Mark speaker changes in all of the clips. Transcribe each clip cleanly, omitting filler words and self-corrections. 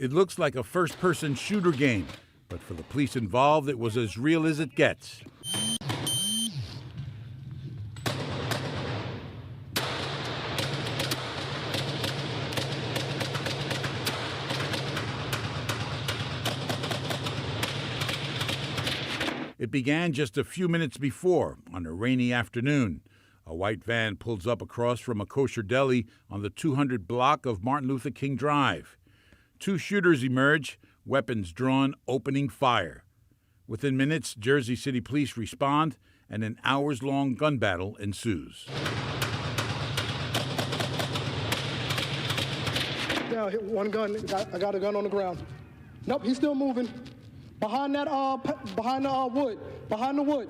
Speaker 1: It looks like a first-person shooter game, but for the police involved, it was as real as it gets. It began just a few minutes before, on a rainy afternoon. A white van pulls up across from a kosher deli on the 200 block of Martin Luther King Drive. Two shooters emerge, weapons drawn, opening fire. Within minutes, Jersey City police respond, and an hours-long gun battle ensues.
Speaker 2: Yeah, I hit one gun. I got a gun on the ground. Nope, he's still moving. Behind that, behind the wood. Behind the wood.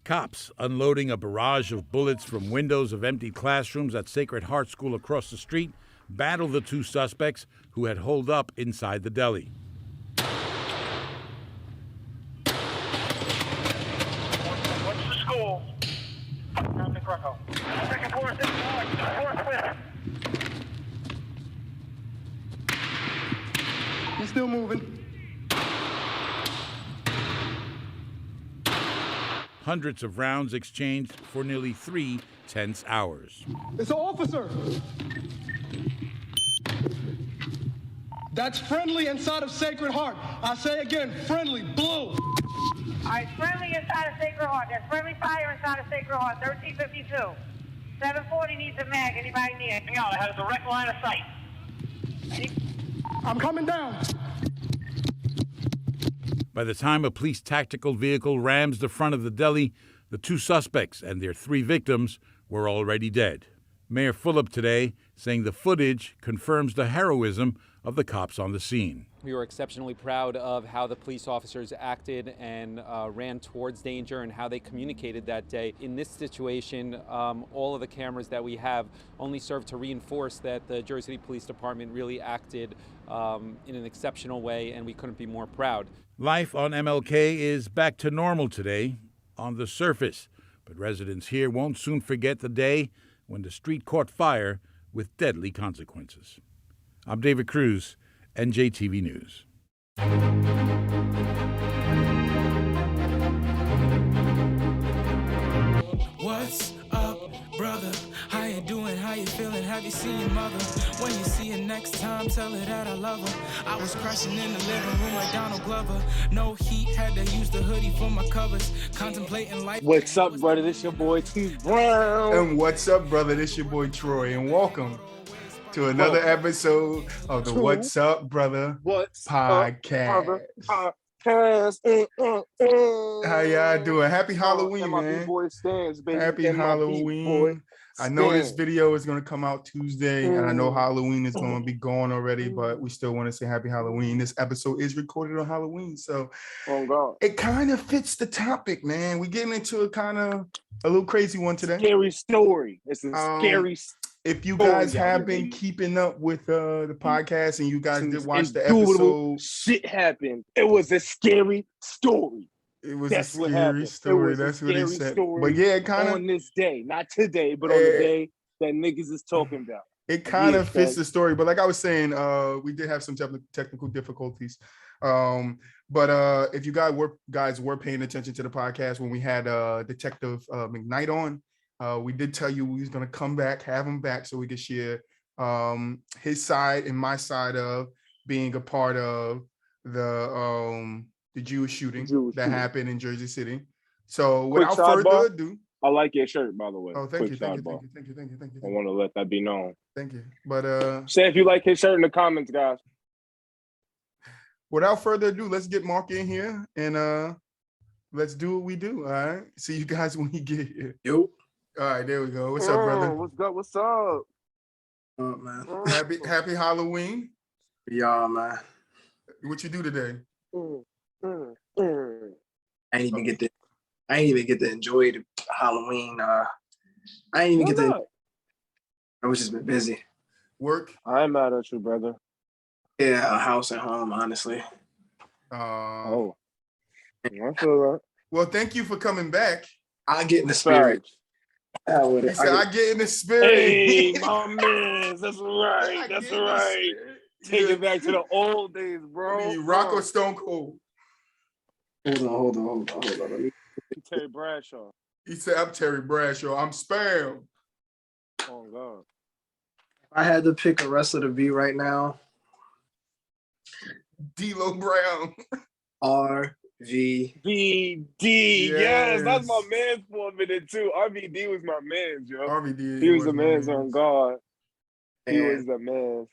Speaker 1: Cops unloading a barrage of bullets from windows of empty classrooms at Sacred Heart School across the street battle the two suspects who had holed up inside the deli.
Speaker 3: What's the school? Nothing, Greco. Second floor, fourth fifth.
Speaker 2: He's still moving.
Speaker 1: Hundreds of rounds exchanged for nearly 3 tense hours.
Speaker 2: It's an officer. That's friendly inside of Sacred Heart. I say again, friendly, blue.
Speaker 3: All right, friendly inside of Sacred Heart. There's friendly fire inside of Sacred Heart, 1352. 740 needs a mag. Anybody need it? Yo, I have a direct line of sight.
Speaker 2: I'm coming down.
Speaker 1: By the time a police tactical vehicle rams the front of the deli, the two suspects and their 3 victims were already dead. Mayor Fulop today saying the footage confirms the heroism of the cops on the scene.
Speaker 4: We were exceptionally proud of how the police officers acted and ran towards danger and how they communicated that day. In this situation, all of the cameras that we have only serve to reinforce that the Jersey City Police Department really acted in an exceptional way, and we couldn't be more proud.
Speaker 1: Life on MLK is back to normal today on the surface, but residents here won't soon forget the day when the street caught fire with deadly consequences. I'm David Cruz, NJTV News.
Speaker 5: What's up, brother? How you doing? How you feeling? Have you seen your mother? When you see her next time, tell her that I love her. I was crashing in the living room like Donald Glover. No heat, had to use the hoodie for my covers. Contemplating life.
Speaker 6: What's up, brother? This your boy Tbrown.
Speaker 7: And what's up, brother? This your boy Troy, and welcome to another episode of the What's Up, Brother podcast. How y'all doing? Happy Halloween, man. Happy Halloween. I know this video is going to come out Tuesday, and I know Halloween is going to be gone already, but we still want to say happy Halloween. This episode is recorded on Halloween, so it kind of fits the topic, man. We're getting into a little crazy one today.
Speaker 6: Scary story. It's a scary story.
Speaker 7: If you guys have been keeping up with the podcast and you guys did watch the episode,
Speaker 6: shit happened. It was a scary story.
Speaker 7: It was a scary story. That's what they said. But yeah, it kind of
Speaker 6: on this day, not today, but on the day that niggas is talking about.
Speaker 7: It kind of fits the story. But like I was saying, we did have some technical difficulties. But if you guys were paying attention to the podcast when we had Detective McKnight on. We did tell you we was going to come back, have him back so we could share his side and my side of being a part of the Jewish shooting that happened in Jersey City. So without further ado,
Speaker 6: I like your shirt, by the way.
Speaker 7: Oh, thank you. I
Speaker 6: want to let that be known.
Speaker 7: Thank you. But
Speaker 6: say if you like his shirt in the comments, guys.
Speaker 7: Without further ado, let's get Mark in here and let's do what we do. All right. See you guys when you get here.
Speaker 8: Yo.
Speaker 7: All right, there we go. What's up, brother?
Speaker 6: What's up? What's up?
Speaker 8: Man.
Speaker 7: Happy Halloween.
Speaker 8: Y'all, man.
Speaker 7: What you do today?
Speaker 8: I ain't even get to enjoy the Halloween. I ain't even get to. I was just been busy.
Speaker 7: Work?
Speaker 6: I ain't mad at you, brother.
Speaker 8: Yeah, a house and home, honestly.
Speaker 6: I feel that.
Speaker 7: Well, thank you for coming back.
Speaker 8: I get in the spirit. With
Speaker 7: He
Speaker 8: it.
Speaker 7: said, I get in the spirit.
Speaker 6: Hey, my man. That's right. That's right. Take it back to the old days, bro.
Speaker 7: Rock or Stone Cold?
Speaker 8: Hold on. Let me...
Speaker 6: Terry Bradshaw.
Speaker 7: He said, I'm Terry Bradshaw. I'm Spam.
Speaker 6: Oh, God.
Speaker 8: If I had to pick a wrestler to be right now,
Speaker 7: D'Lo Brown.
Speaker 8: RVD.
Speaker 6: Yes, that's my man for a minute, too. RVD was my man, yo.
Speaker 7: RVD.
Speaker 6: He was the man's on God. He
Speaker 8: Man.
Speaker 6: was the man.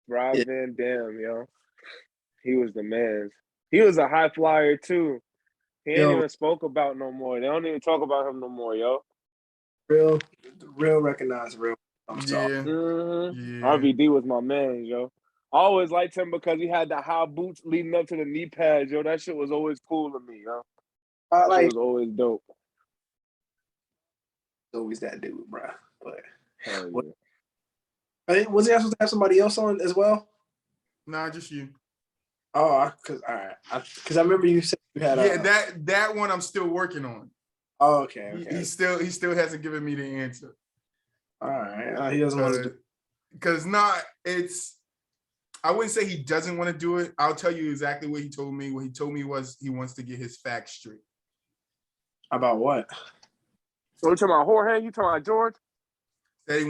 Speaker 6: Rob Van Dam, yo. He was the man. He was a high flyer, too. He ain't even spoke about no more. They don't even talk about him no more, yo.
Speaker 8: Real recognized real.
Speaker 7: Yeah.
Speaker 6: RVD was my man, yo. I always liked him because he had the high boots leading up to the knee pads, yo. That shit was always cool to me, yo. That shit was always dope.
Speaker 8: Always that dude, bro. But
Speaker 6: yeah.
Speaker 8: Was he supposed to have somebody else on as well?
Speaker 7: Nah, just you.
Speaker 8: Oh, because I remember you said you had.
Speaker 7: That one I'm still working on.
Speaker 8: Oh, okay.
Speaker 7: He still hasn't given me the answer.
Speaker 8: All right, he doesn't want to do.
Speaker 7: Because I wouldn't say he doesn't want to do it. I'll tell you exactly what he told me. What he told me was he wants to get his facts straight.
Speaker 8: About what?
Speaker 6: So you talking about Jorge? You talking about George?
Speaker 7: That he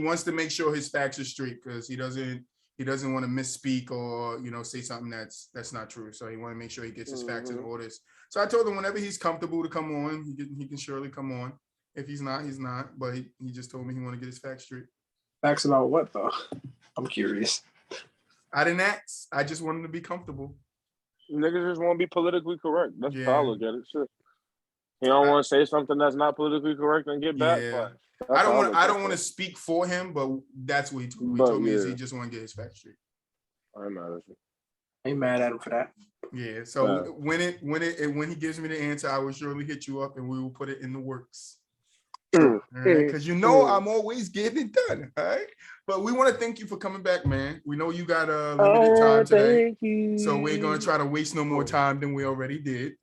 Speaker 7: wants to make sure his facts are straight because he doesn't want to misspeak or say something that's not true. So he want to make sure he gets his facts in order. So I told him whenever he's comfortable to come on, he can surely come on. If he's not, he's not. But he just told me he want to get his facts straight.
Speaker 8: Facts about what though? I'm curious.
Speaker 7: I didn't ask. I just wanted to be comfortable.
Speaker 6: Niggas just want to be politically correct. That's how I look at it. Shit. You don't want to say something that's not politically correct and get backfired.
Speaker 7: I don't want to speak for him, but that's what he told me. He told me is he just want to get his facts straight.
Speaker 6: I'm mad at you.
Speaker 8: Ain't mad at him for that.
Speaker 7: Yeah. So when he gives me the answer, I will surely hit you up and we will put it in the works. Because I'm always getting it done. All right. But we want to thank you for coming back, man. We know you got a limited time today. So we're gonna try to waste no more time than we already did.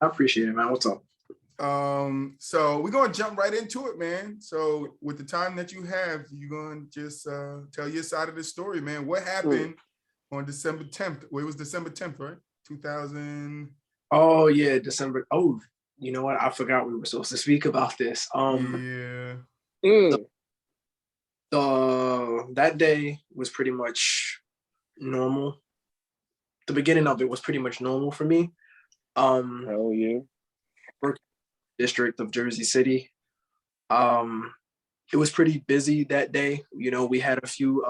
Speaker 8: I appreciate it, man. What's up?
Speaker 7: So we're gonna jump right into it, man. So with the time that you have, you're gonna just tell your side of the story, man. What happened on December 10th? Well, it was December 10th, right? 2000.
Speaker 8: Oh yeah, December. Oh, you know what? I forgot we were supposed to speak about this. That day was pretty much normal. The beginning of it was pretty much normal for me.
Speaker 6: Hell yeah.
Speaker 8: District of Jersey City. It was pretty busy that day. We had a few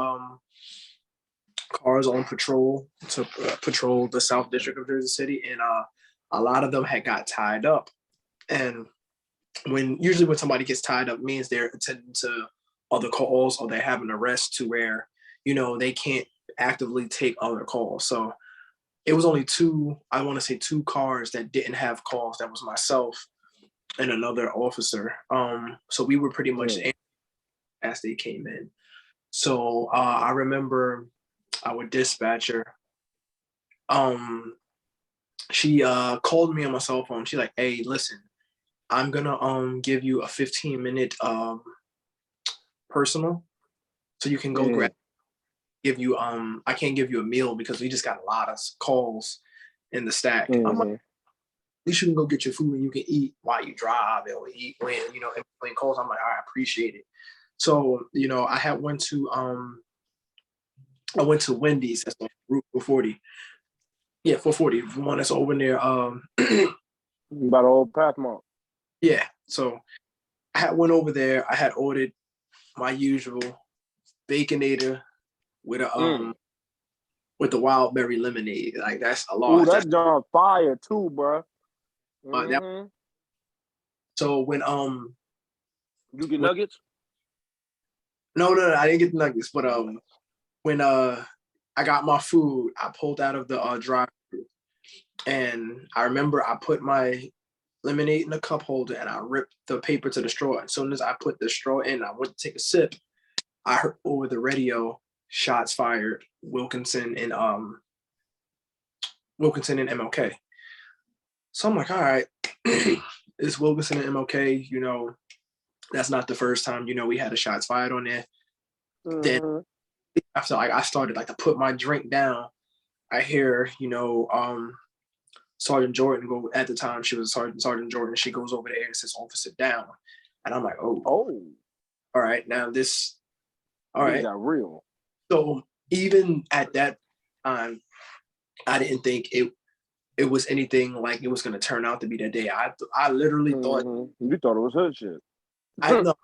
Speaker 8: cars on patrol to patrol the South District of Jersey City, and a lot of them had got tied up. And usually when somebody gets tied up means they're attending to other calls or they have an arrest to where they can't actively take other calls. So it was only two cars that didn't have calls. That was myself and another officer. So we were pretty much as they came in. So I remember our dispatcher, she called me on my cell phone. She's like, "Hey, listen, I'm gonna give you a 15-minute personal, so you can go grab. I can't give you a meal because we just got a lot of calls in the stack. I'm like, at least you can go get your food and you can eat while you drive or eat when in between calls." I'm like, I appreciate it. So I went to Wendy's. That's on Route 440. Yeah, 440. The one that's over near
Speaker 6: by the old Pathmark.
Speaker 8: Yeah. So I went over there. I had ordered my usual Baconator with a with the wild berry lemonade. Like that's a lot.
Speaker 6: Ooh, that John fire too, bro.
Speaker 8: So when
Speaker 6: you get nuggets?
Speaker 8: No, I didn't get the nuggets. But when I got my food, I pulled out of the drive-thru, and I remember I put my lemonade in a cup holder and I ripped the paper to the straw. As soon as I put the straw in, I went to take a sip. I heard over the radio, "Shots fired, Wilkinson and MLK." So I'm like, all right, it's Wilkinson and MLK. That's not the first time, we had a shots fired on there. Then after I started like to put my drink down, I hear, Sergeant Jordan go, at the time she was Sergeant Jordan, she goes over there and says, "Officer down." And I'm like, oh, all right, now this, all right.
Speaker 6: Got real.
Speaker 8: So even at that time, I didn't think it was anything like it was going to turn out to be that day. I literally thought.
Speaker 6: You thought it was hood shit.
Speaker 8: I know.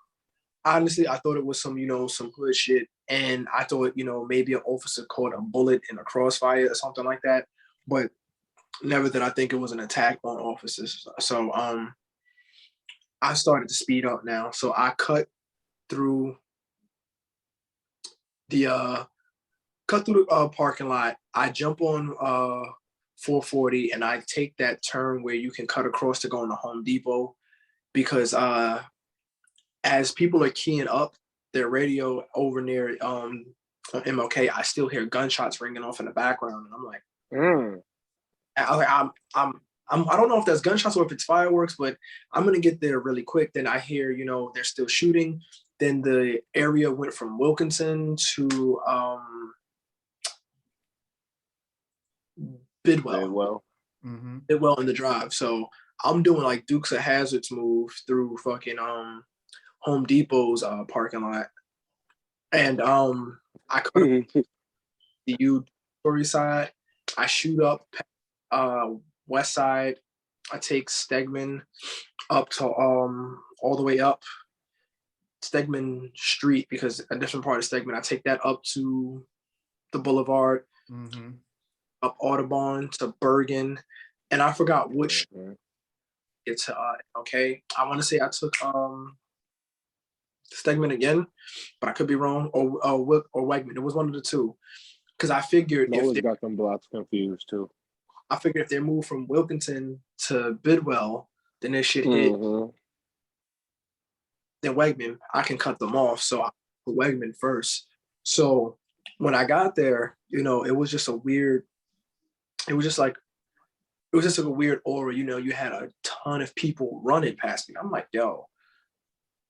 Speaker 8: Honestly, I thought it was some hood shit. And I thought, maybe an officer caught a bullet in a crossfire or something like that. But never did I think it was an attack on officers. So I started to speed up now. So I cut through the parking lot. I jump on 440 and I take that turn where you can cut across to go into Home Depot, because as people are keying up their radio over near on MLK, I still hear gunshots ringing off in the background, and I'm like, I don't know if that's gunshots or if it's fireworks, but I'm gonna get there really quick. Then I hear, they're still shooting. Then the area went from Wilkinson to Bidwell. Bidwell in the drive. So I'm doing like Dukes of Hazzard's move through fucking Home Depot's parking lot, and I cut the U-Story side. I shoot up west side. I take Stegman up to all the way up Stegman Street, because a different part of Stegman. I take that up to the Boulevard, up Audubon to Bergen, and I forgot which. It's okay. I want to say I took Stegman again, but I could be wrong, or Wegman. It was one of the two, because I figured
Speaker 6: if they got them blocks confused too.
Speaker 8: I figured if they moved from Wilkinson to Bidwell, then this shit hit. Then Wegman, I can cut them off. So I put Wegman first. So when I got there, it was just a weird. It was just like a weird aura. You had a ton of people running past me. I'm like, yo,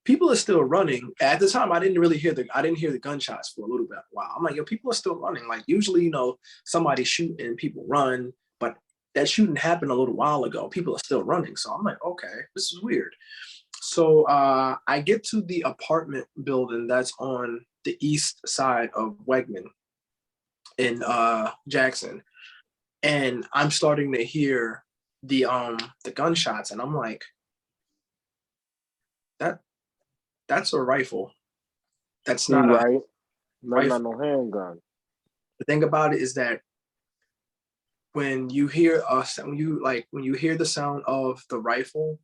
Speaker 8: people are still running. At the time, I didn't hear the gunshots for a little bit. Wow. I'm like, yo, people are still running. Like usually, somebody shooting, people run, but that shooting happened a little while ago. People are still running. So I'm like, okay, this is weird. So I get to the apartment building that's on the east side of Wegman in Jackson. And I'm starting to hear the gunshots, and I'm like, that's a rifle. That's not
Speaker 6: right. That's not no handgun.
Speaker 8: The thing about it is that when you hear when you hear the sound of the rifle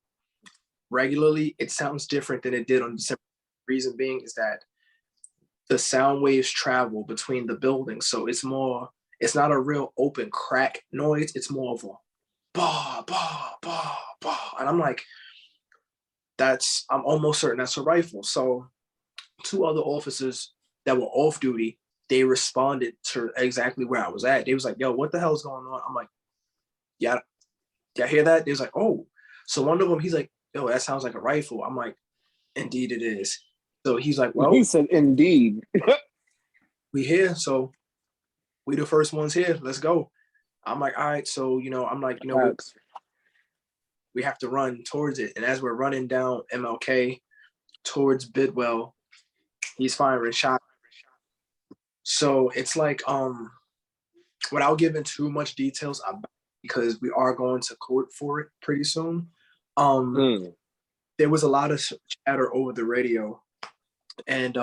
Speaker 8: regularly, it sounds different than it did on December. Reason being is that the sound waves travel between the buildings, so it's not a real open crack noise. It's more of a bah, bah, bah, bah. And I'm like, I'm almost certain that's a rifle. So 2 other officers that were off duty, they responded to exactly where I was at. They was like, yo, what the hell is going on? I'm like, yeah, y'all hear that? They was like, oh. So one of them, he's like, yo, that sounds like a rifle. I'm like, indeed it is. So he's like, well.
Speaker 6: He said, indeed.
Speaker 8: We here, so we the first ones here. Let's go. I'm like, all right. So, I'm like, we have to run towards it. And as we're running down MLK towards Bidwell, he's firing shots. So it's like, without giving too much details, because we are going to court for it pretty soon. There was a lot of chatter over the radio, and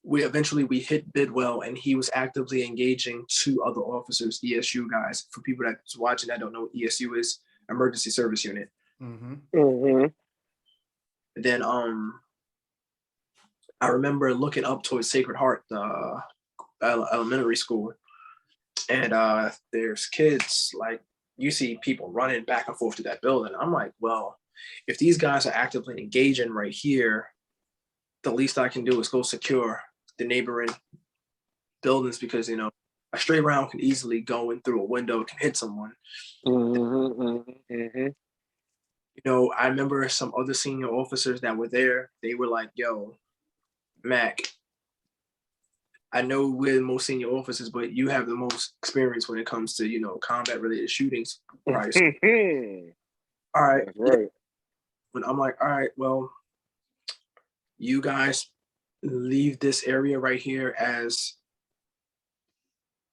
Speaker 8: we hit Bidwell, and he was actively engaging 2 other officers, ESU guys. For people that's watching that don't know what ESU is, Emergency Service Unit. Then I remember looking up towards Sacred Heart, elementary school, and there's kids, like you see people running back and forth to that building. I'm like, well, if these guys are actively engaging right here, the least I can do is go secure the neighboring buildings, because a stray round can easily go in through a window, can hit someone. I remember some other senior officers that were there. They were like, "Yo, Mac, I know we're the most senior officers, but you have the most experience when it comes to, combat related shootings." Right. All right.
Speaker 6: That's right.
Speaker 8: But I'm like, all right, well, you guys leave this area right here as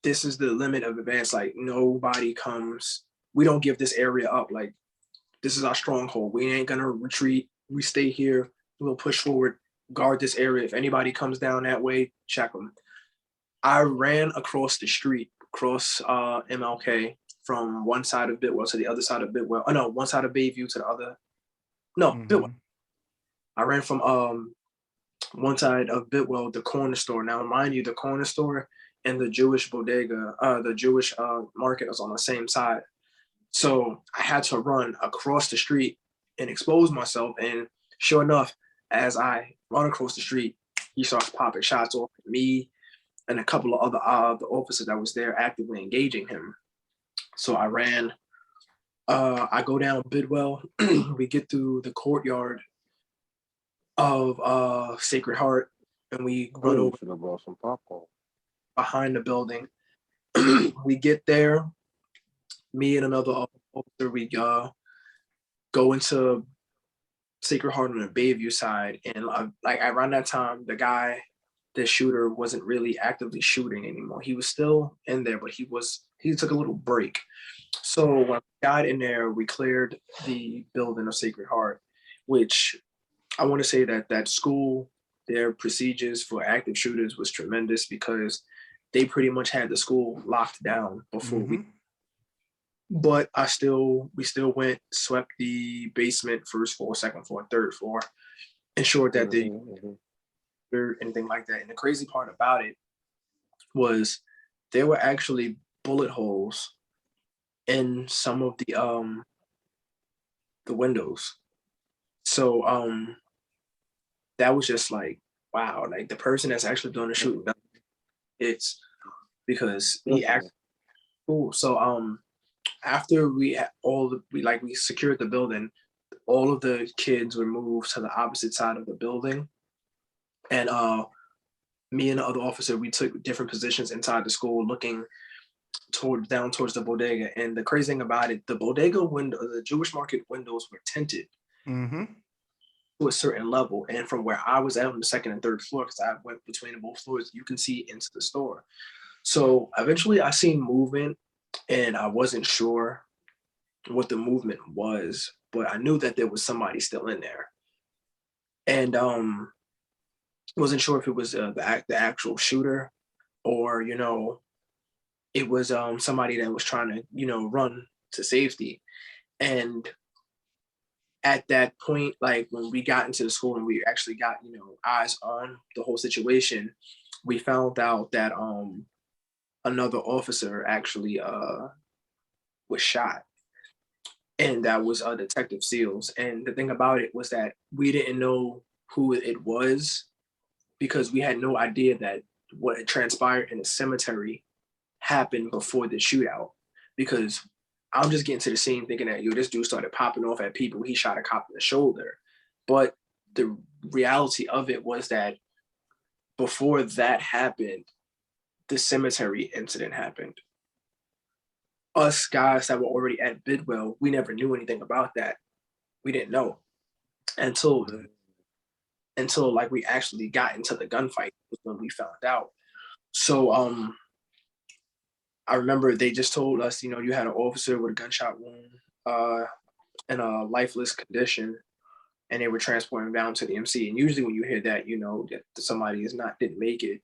Speaker 8: this is the limit of advance. Like nobody comes. We don't give this area up. Like this is our stronghold. We ain't gonna retreat. We stay here. We'll push forward, guard this area. If anybody comes down that way, check them. I ran across the street, across MLK from one side of Bidwell to the other side of Bidwell. Oh no, one side of Bayview to the other. No, Bidwell. I ran from one side of Bidwell, the corner store. Now, mind you, the corner store and the Jewish bodega, the Jewish market was on the same side. So I had to run across the street and expose myself. And sure enough, as I run across the street, he starts popping shots off at me and a couple of other the officers that was there actively engaging him. So I ran. I go down Bidwell. We get through the courtyard of Sacred Heart, and we run over
Speaker 6: some popcorn
Speaker 8: behind the building. We get there. Me and another officer, we go into Sacred Heart on the Bayview side, and like around that time, the shooter wasn't really actively shooting anymore. He was still in there, but he took a little break. So when we got in there, we cleared the building of Sacred Heart, which I want to say that school, their procedures for active shooters was tremendous because they pretty much had the school locked down before we. But we still went, swept the basement, first floor, second floor, third floor, ensured that anything like that. And the crazy part about it was there were actually bullet holes in some of the windows. So that was just like, wow, like the person that's actually doing the shooting, it's because he actually cool. So after we secured the building, all of the kids were moved to the opposite side of the building. And me and the other officer, we took different positions inside the school looking down towards the bodega. And the crazy thing about it, the bodega window, the Jewish market windows were tinted to a certain level. And from where I was at on the second and third floor, because I went between both floors, you can see into the store. So eventually I seen movement and I wasn't sure what the movement was, but I knew that there was somebody still in there. And wasn't sure if it was the actual shooter or, it was somebody that was trying to, run to safety. And at that point, like when we got into the school and we actually got, eyes on the whole situation, we found out that another officer actually was shot. And that was Detective Seals. And the thing about it was that we didn't know who it was because we had no idea that what had transpired in the cemetery happened before the shootout. Because I'm just getting to the scene thinking that, this dude started popping off at people. He shot a cop in the shoulder. But the reality of it was that before that happened, the cemetery incident happened. Us guys that were already at Bidwell, we never knew anything about that. We didn't know until like we actually got into the gunfight was when we found out. So I remember they just told us, you had an officer with a gunshot wound in a lifeless condition, and they were transporting him down to the MC. And usually when you hear that, that somebody didn't make it.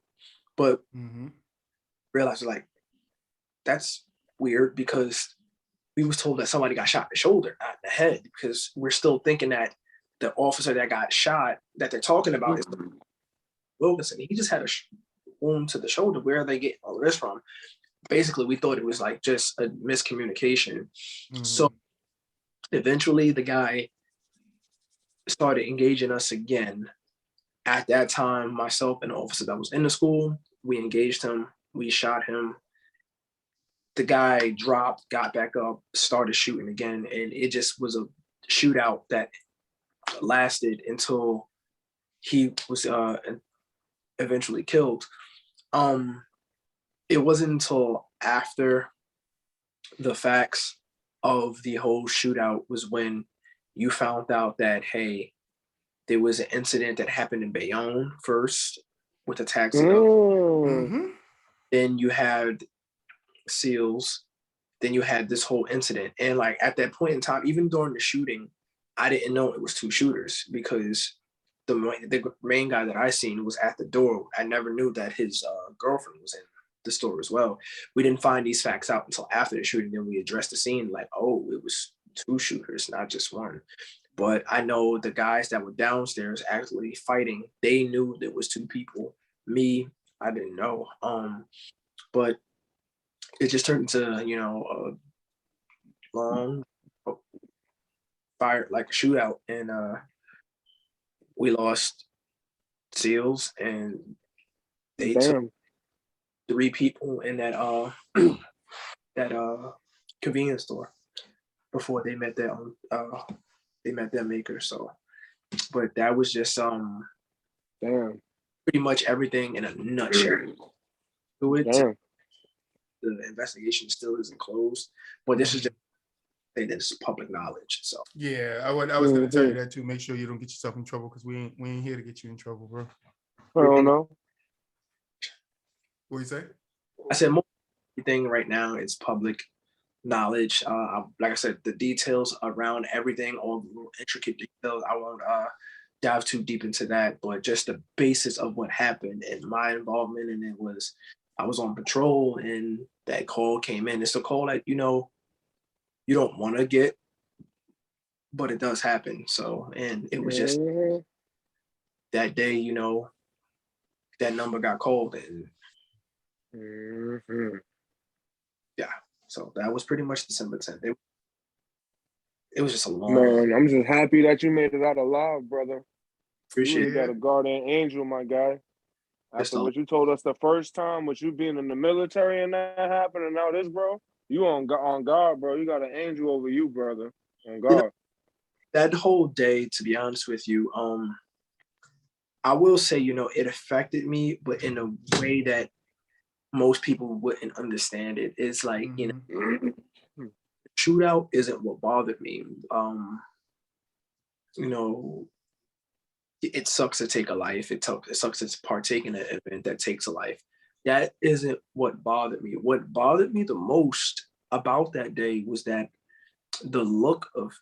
Speaker 8: But realized like that's weird because we was told that somebody got shot in the shoulder, not in the head, because we're still thinking that the officer that got shot that they're talking about is Wilkinson. He just had a wound to the shoulder. Where are they getting all this from? Basically, we thought it was like just a miscommunication. So eventually the guy started engaging us again. At that time, myself and the officer that was in the school, we engaged him, we shot him. The guy dropped, got back up, started shooting again, and it just was a shootout that lasted until he was eventually killed. It wasn't until after the facts of the whole shootout was when you found out that, hey, there was an incident that happened in Bayonne first with a taxi. Then you had SEALs. Then you had this whole incident. And like at that point in time, even during the shooting, I didn't know it was two shooters because the main guy that I seen was at the door. I never knew that his girlfriend was in the store as well. We didn't find these facts out until after the shooting. Then we addressed the scene like, oh, it was two shooters, not just one. But I know the guys that were downstairs actually fighting, they knew there was two people. Me, I didn't know. But it just turned into, you know, a long fire, like a shootout, and we lost SEALs, and they took 3 people in that that convenience store before they met their own they met their maker. So, but that was just pretty much everything in a nutshell. The investigation still isn't closed, but this is just this is public knowledge. So
Speaker 7: yeah, I was going to tell you that too. Make sure you don't get yourself in trouble because we ain't here to get you in trouble, bro.
Speaker 6: I don't know.
Speaker 7: What you say?
Speaker 8: I said most everything right now is public knowledge. Like I said, the details around everything, all the little intricate details, I won't dive too deep into that, but just the basis of what happened and my involvement in it was, I was on patrol and that call came in. It's a call that, you know, you don't want to get, but it does happen. So, and it was just that day, you know, that number got called, and yeah, so that was pretty much December 10th. It was just a long.
Speaker 6: Man, I'm just happy that you made it out alive, brother.
Speaker 8: Appreciate
Speaker 6: you got a guardian angel, my guy. After what you told us the first time, with you being in the military and that happened, and now this, bro, you on guard, bro. You got an angel over you, brother. On guard.
Speaker 8: You know, that whole day, to be honest with you, I will say, you know, it affected me, but in a way that most people wouldn't understand it. It's like, you know, shootout isn't what bothered me. You know, it sucks to take a life. It sucks to partake in an event that takes a life. That isn't what bothered me. What bothered me the most about that day was that the look of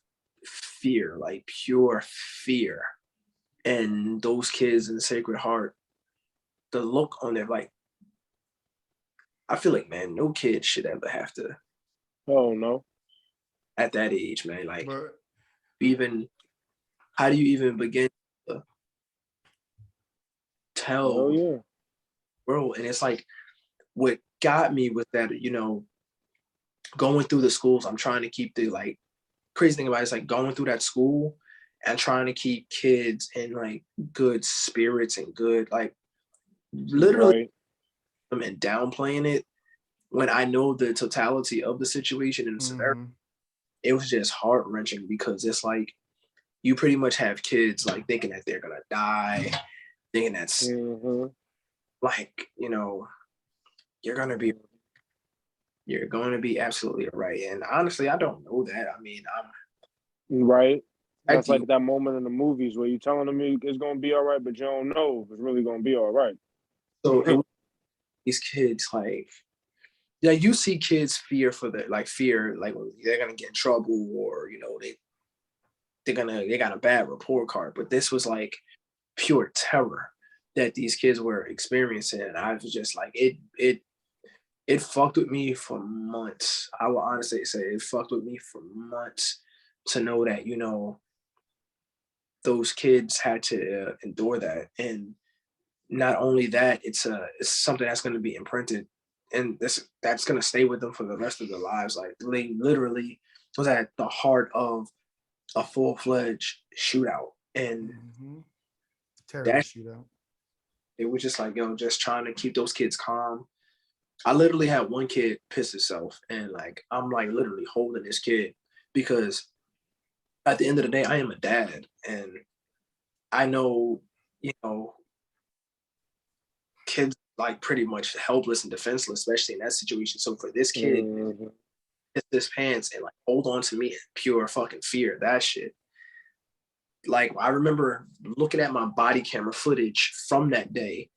Speaker 8: fear, like pure fear, and those kids in the Sacred Heart, the look on their, like, I feel like, man, no kid should ever have to.
Speaker 6: Oh no.
Speaker 8: At that age, man, like, even, how do you even begin to tell the world? And it's like, what got me was that, you know, going through the schools, I'm trying to keep the, like, crazy thing about it is like going through that school and trying to keep kids in like good spirits and good, like, literally, and downplaying it when I know the totality of the situation and the severity. It was just heart-wrenching because it's like you pretty much have kids like thinking that they're gonna die, thinking that's like, you know, you're gonna be absolutely right. And honestly, I don't know that. I mean,
Speaker 6: right. That's like that moment in the movies where you're telling them it's gonna be all right, but you don't know if it's really gonna be all right.
Speaker 8: So these kids, like, yeah, you see kids fear like they're gonna get in trouble, or, you know, they got a bad report card. But this was like pure terror that these kids were experiencing, and I was just like, it fucked with me for months. I will honestly say it fucked with me for months to know that, you know, those kids had to endure that. And not only that, it's something that's going to be imprinted, and that's going to stay with them for the rest of their lives. Like, they literally was at the heart of a full-fledged shootout, and that
Speaker 7: shootout.
Speaker 8: It was just like, yo, just trying to keep those kids calm. I literally had one kid piss himself, and like, I'm like literally holding this kid because at the end of the day, I am a dad, and I know, you know, kids like pretty much helpless and defenseless, especially in that situation. So for this kid, it's his pants and like hold on to me in pure fucking fear. That shit. Like I remember looking at my body camera footage from that day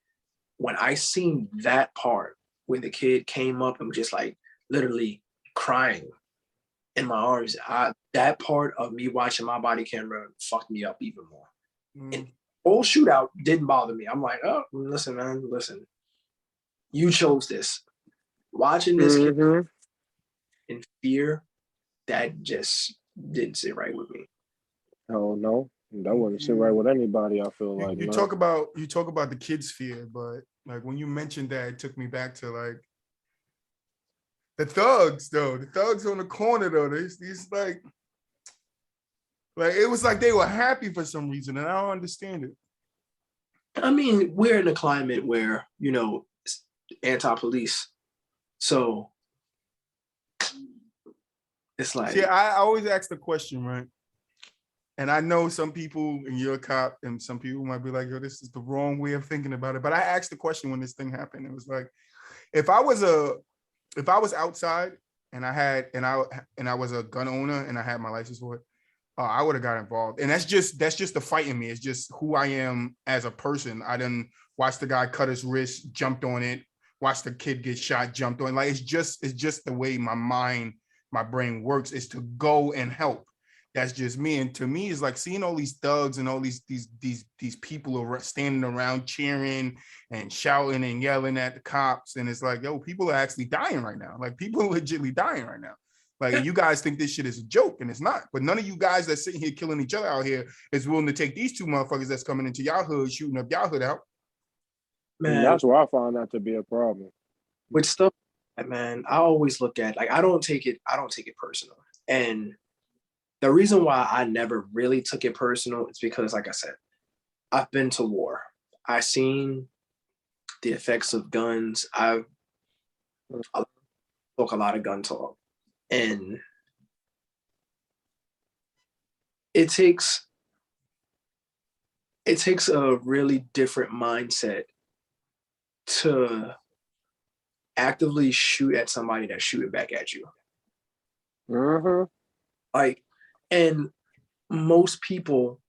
Speaker 8: when I seen that part when the kid came up and was just like literally crying in my arms. That part of me watching my body camera fucked me up even more. And whole shootout didn't bother me. I'm like, oh, listen, man, listen. You chose this. Watching this kid in fear, that just didn't sit right with me.
Speaker 6: Oh no, that wouldn't sit right with anybody. I feel like
Speaker 7: you talk about the kids' fear, but like when you mentioned that, it took me back to like the thugs, though. The thugs on the corner, though. These like it was like they were happy for some reason, and I don't understand it.
Speaker 8: I mean, we're in a climate where, you know, it's anti-police. So it's like...
Speaker 7: See, I always ask the question, right? And I know some people, and you're a cop, and some people might be like, yo, this is the wrong way of thinking about it. But I asked the question when this thing happened. It was like, if I was outside and I was a gun owner and I had my license for it, I would have got involved. And that's just the fight in me. It's just who I am as a person. I done watched the guy cut his wrist, jumped on it, watched the kid get shot, jumped on. Like it's just the way my brain works, is to go and help. That's just me. And to me, it's like seeing all these thugs and all these people standing around cheering and shouting and yelling at the cops. And it's like, yo, people are actually dying right now. Like people are legitimately dying right now. Like you guys think this shit is a joke, and it's not. But none of you guys that's sitting here killing each other out here is willing to take these two motherfuckers that's coming into y'all hood, shooting up y'all hood out.
Speaker 6: Man, and that's where I find that to be a problem.
Speaker 8: With stuff, man, I always look at, like, I don't take it personal. And the reason why I never really took it personal is because, like I said, I've been to war. I've seen the effects of guns. I've spoke a lot of gun talk. And it takes a really different mindset to actively shoot at somebody that's shooting back at you. Like, and most people,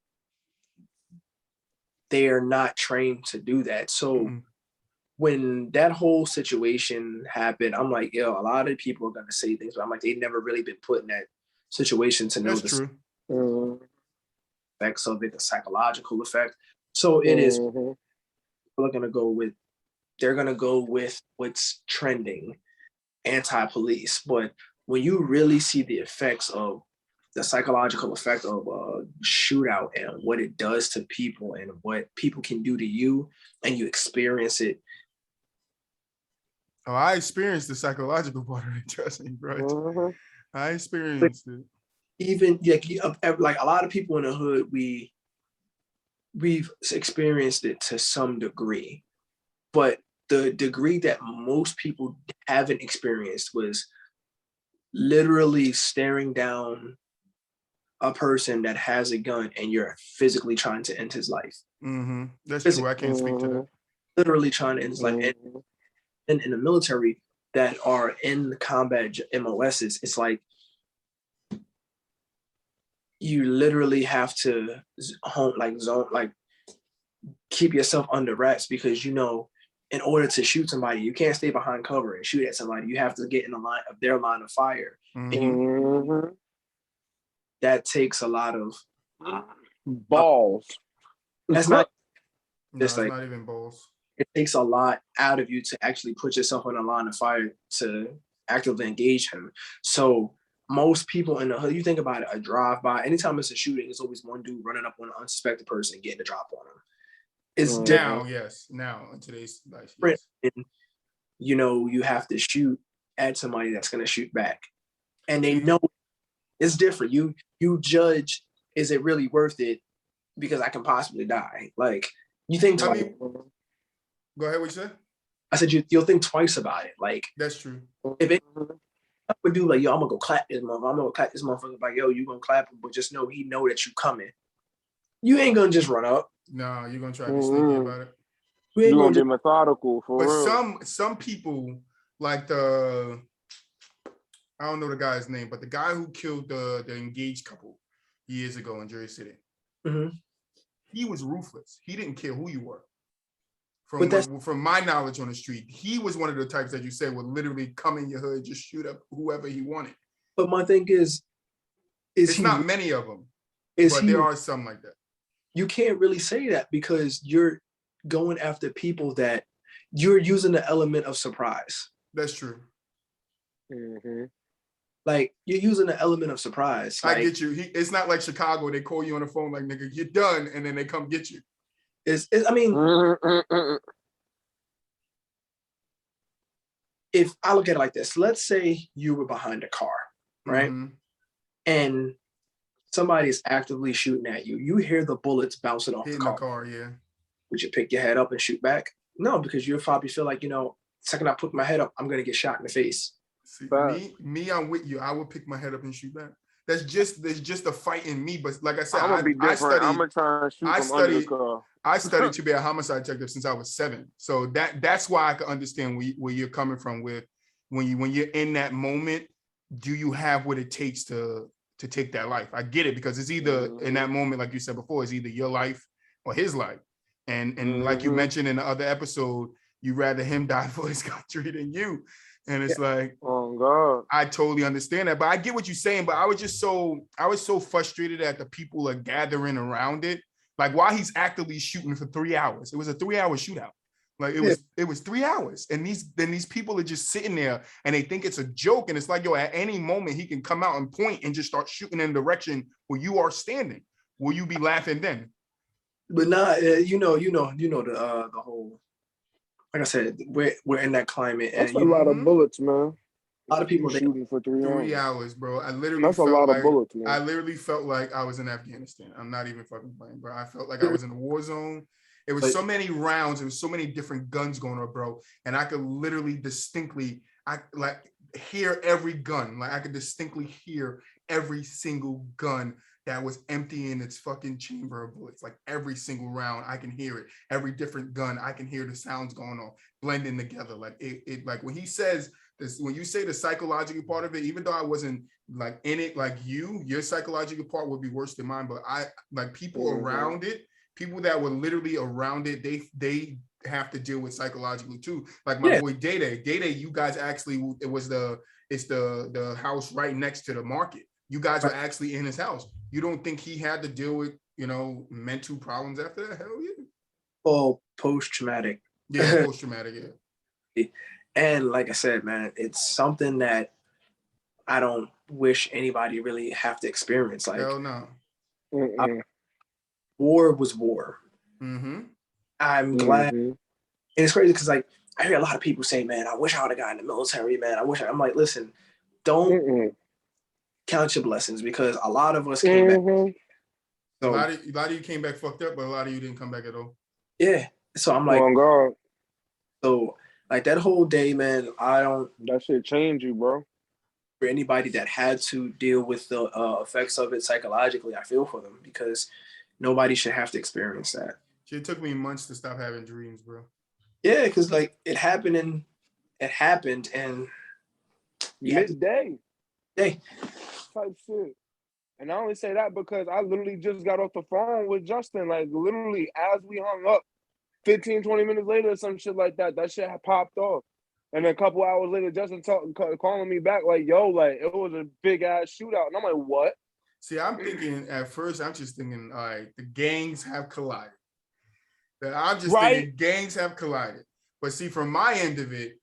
Speaker 8: they are not trained to do that. So when that whole situation happened, I'm like, yo, a lot of people are going to say things, but I'm like, they've never really been put in that situation to know the effects of it, the psychological effect. So it is, people are going to go with, they're going to go with what's trending, anti-police. But when you really see the effects of the psychological effect of a shootout and what it does to people and what people can do to you, and you experience it.
Speaker 7: Oh, I experienced the psychological part of it, trust me, bro. I experienced it.
Speaker 8: Even like a lot of people in the hood, we've experienced it to some degree, but the degree that most people haven't experienced was literally staring down a person that has a gun and you're physically trying to end his life.
Speaker 7: That's true. I can't speak to that.
Speaker 8: Literally trying to end his life. And in the military that are in the combat MOSs, it's like you literally have to keep yourself under wraps, because you know, in order to shoot somebody, you can't stay behind cover and shoot at somebody. You have to get in the line of their line of fire. And that takes a lot of
Speaker 6: balls.
Speaker 8: That's not.
Speaker 7: It's not even balls.
Speaker 8: It takes a lot out of you to actually put yourself on a line of fire to actively engage him. So most people in the hood, you think about it, a drive-by, anytime it's a shooting, it's always one dude running up on an unsuspected person and getting a drop on him. It's
Speaker 7: now in today's life. Yes.
Speaker 8: And, you know, you have to shoot at somebody that's going to shoot back. And they know it's different. You judge, is it really worth it? Because I can possibly die. Like, you think twice.
Speaker 7: Go ahead, what you said?
Speaker 8: I said you'll think twice about it. Like,
Speaker 7: that's true.
Speaker 8: If would do like, yo, I'm gonna go clap this motherfucker. I'm gonna clap this motherfucker. Like, yo, you gonna clap him, but just know he know that you coming. You ain't gonna just run up.
Speaker 7: No, you're gonna try to be sneaky about it.
Speaker 8: You ain't
Speaker 6: You're
Speaker 8: gonna
Speaker 6: gonna be methodical for
Speaker 7: But
Speaker 6: real.
Speaker 7: some people like I don't know the guy's name, but the guy who killed the engaged couple years ago in Jersey City, he was ruthless. He didn't care who you were. From my knowledge on the street, he was one of the types that you said would literally come in your hood, just shoot up whoever he wanted.
Speaker 8: But my thing is
Speaker 7: it's not many of them, but there are some like that.
Speaker 8: You can't really say that because you're going after people that you're using the element of surprise.
Speaker 7: That's true.
Speaker 8: Like, you're using the element of surprise.
Speaker 7: I get you. It's not like Chicago. They call you on the phone like, nigga, you're done, and then they come get you.
Speaker 8: I mean, if I look at it like this, let's say you were behind a car, right? And somebody's actively shooting at you. You hear the bullets bouncing off the car.
Speaker 7: Yeah.
Speaker 8: Would you pick your head up and shoot back? No, because you probably feel like, the second I put my head up, I'm going to get shot in the face.
Speaker 7: See, me, I'm with you. I would pick my head up and shoot back. There's just a fight in me. But like I said,
Speaker 6: I'm gonna try and shoot from under the car.
Speaker 7: I studied to be a homicide detective since I was 7. So that's why I can understand where you're coming from with when you're in that moment, do you have what it takes to take that life? I get it, because it's either in that moment, like you said before, it's either your life or his life. And like you mentioned in the other episode, you'd rather him die for his country than you. And it's like,
Speaker 6: oh God,
Speaker 7: I totally understand that. But I get what you're saying. But I was so frustrated that the people are gathering around it. Like, while he's actively shooting for 3 hours, it was a 3-hour shootout. Like, it was 3 hours. And these people are just sitting there and they think it's a joke. And it's like, yo, at any moment he can come out and point and just start shooting in the direction where you are standing. Will you be laughing then?
Speaker 8: But nah, the whole, like I said, we're in that climate.
Speaker 6: That's a lot of bullets, man.
Speaker 8: A lot of people
Speaker 6: shooting for 3
Speaker 7: hours, bro. I literally
Speaker 6: that's a lot of bullets, man.
Speaker 7: I literally felt like I was in Afghanistan. I'm not even fucking playing, bro. I felt like I was in a war zone. It was so many rounds. It was so many different guns going on, bro. And I could literally distinctly, hear every gun. Like, I could distinctly hear every single gun that was emptying its fucking chamber of bullets. Like, every single round, I can hear it. Every different gun, I can hear the sounds going on, blending together. Like, it like when he says this, when you say the psychological part of it, even though I wasn't like in it, like your psychological part would be worse than mine. But I like people around it, people that were literally around it, they have to deal with psychologically too. Like my boy Day, you guys actually, it's the house right next to the market. You guys were actually in his house. You don't think he had to deal with, mental problems after that? Hell yeah.
Speaker 8: Oh, post-traumatic.
Speaker 7: Yeah, post-traumatic, yeah.
Speaker 8: And like I said, man, it's something that I don't wish anybody really have to experience. Like,
Speaker 7: hell no.
Speaker 8: War was war. I'm glad. And it's crazy because, like, I hear a lot of people say, man, I wish I would have gotten in the military, man. I'm like, listen, don't count your blessings, because a lot of us came back. So,
Speaker 7: a lot of you came back fucked up, but a lot of you didn't come back at all.
Speaker 8: Yeah. So I'm like,
Speaker 6: oh God.
Speaker 8: So like that whole day, man,
Speaker 6: that shit change you, bro.
Speaker 8: For anybody that had to deal with the effects of it psychologically, I feel for them, because nobody should have to experience that.
Speaker 7: It took me months to stop having dreams, bro.
Speaker 8: Yeah, because like it happened and
Speaker 6: midday.
Speaker 8: Day.
Speaker 6: Type shit. And I only say that because I literally just got off the phone with Justin. Like, literally, as we hung up, 15, 20 minutes later, some shit like that, that shit had popped off. And then a couple hours later, Justin calling me back like, yo, like, it was a big-ass shootout. And I'm like, what?
Speaker 7: See, I'm thinking, at first, I'm just thinking, all right, the gangs have collided. I'm just thinking gangs have collided. But see, from my end of it,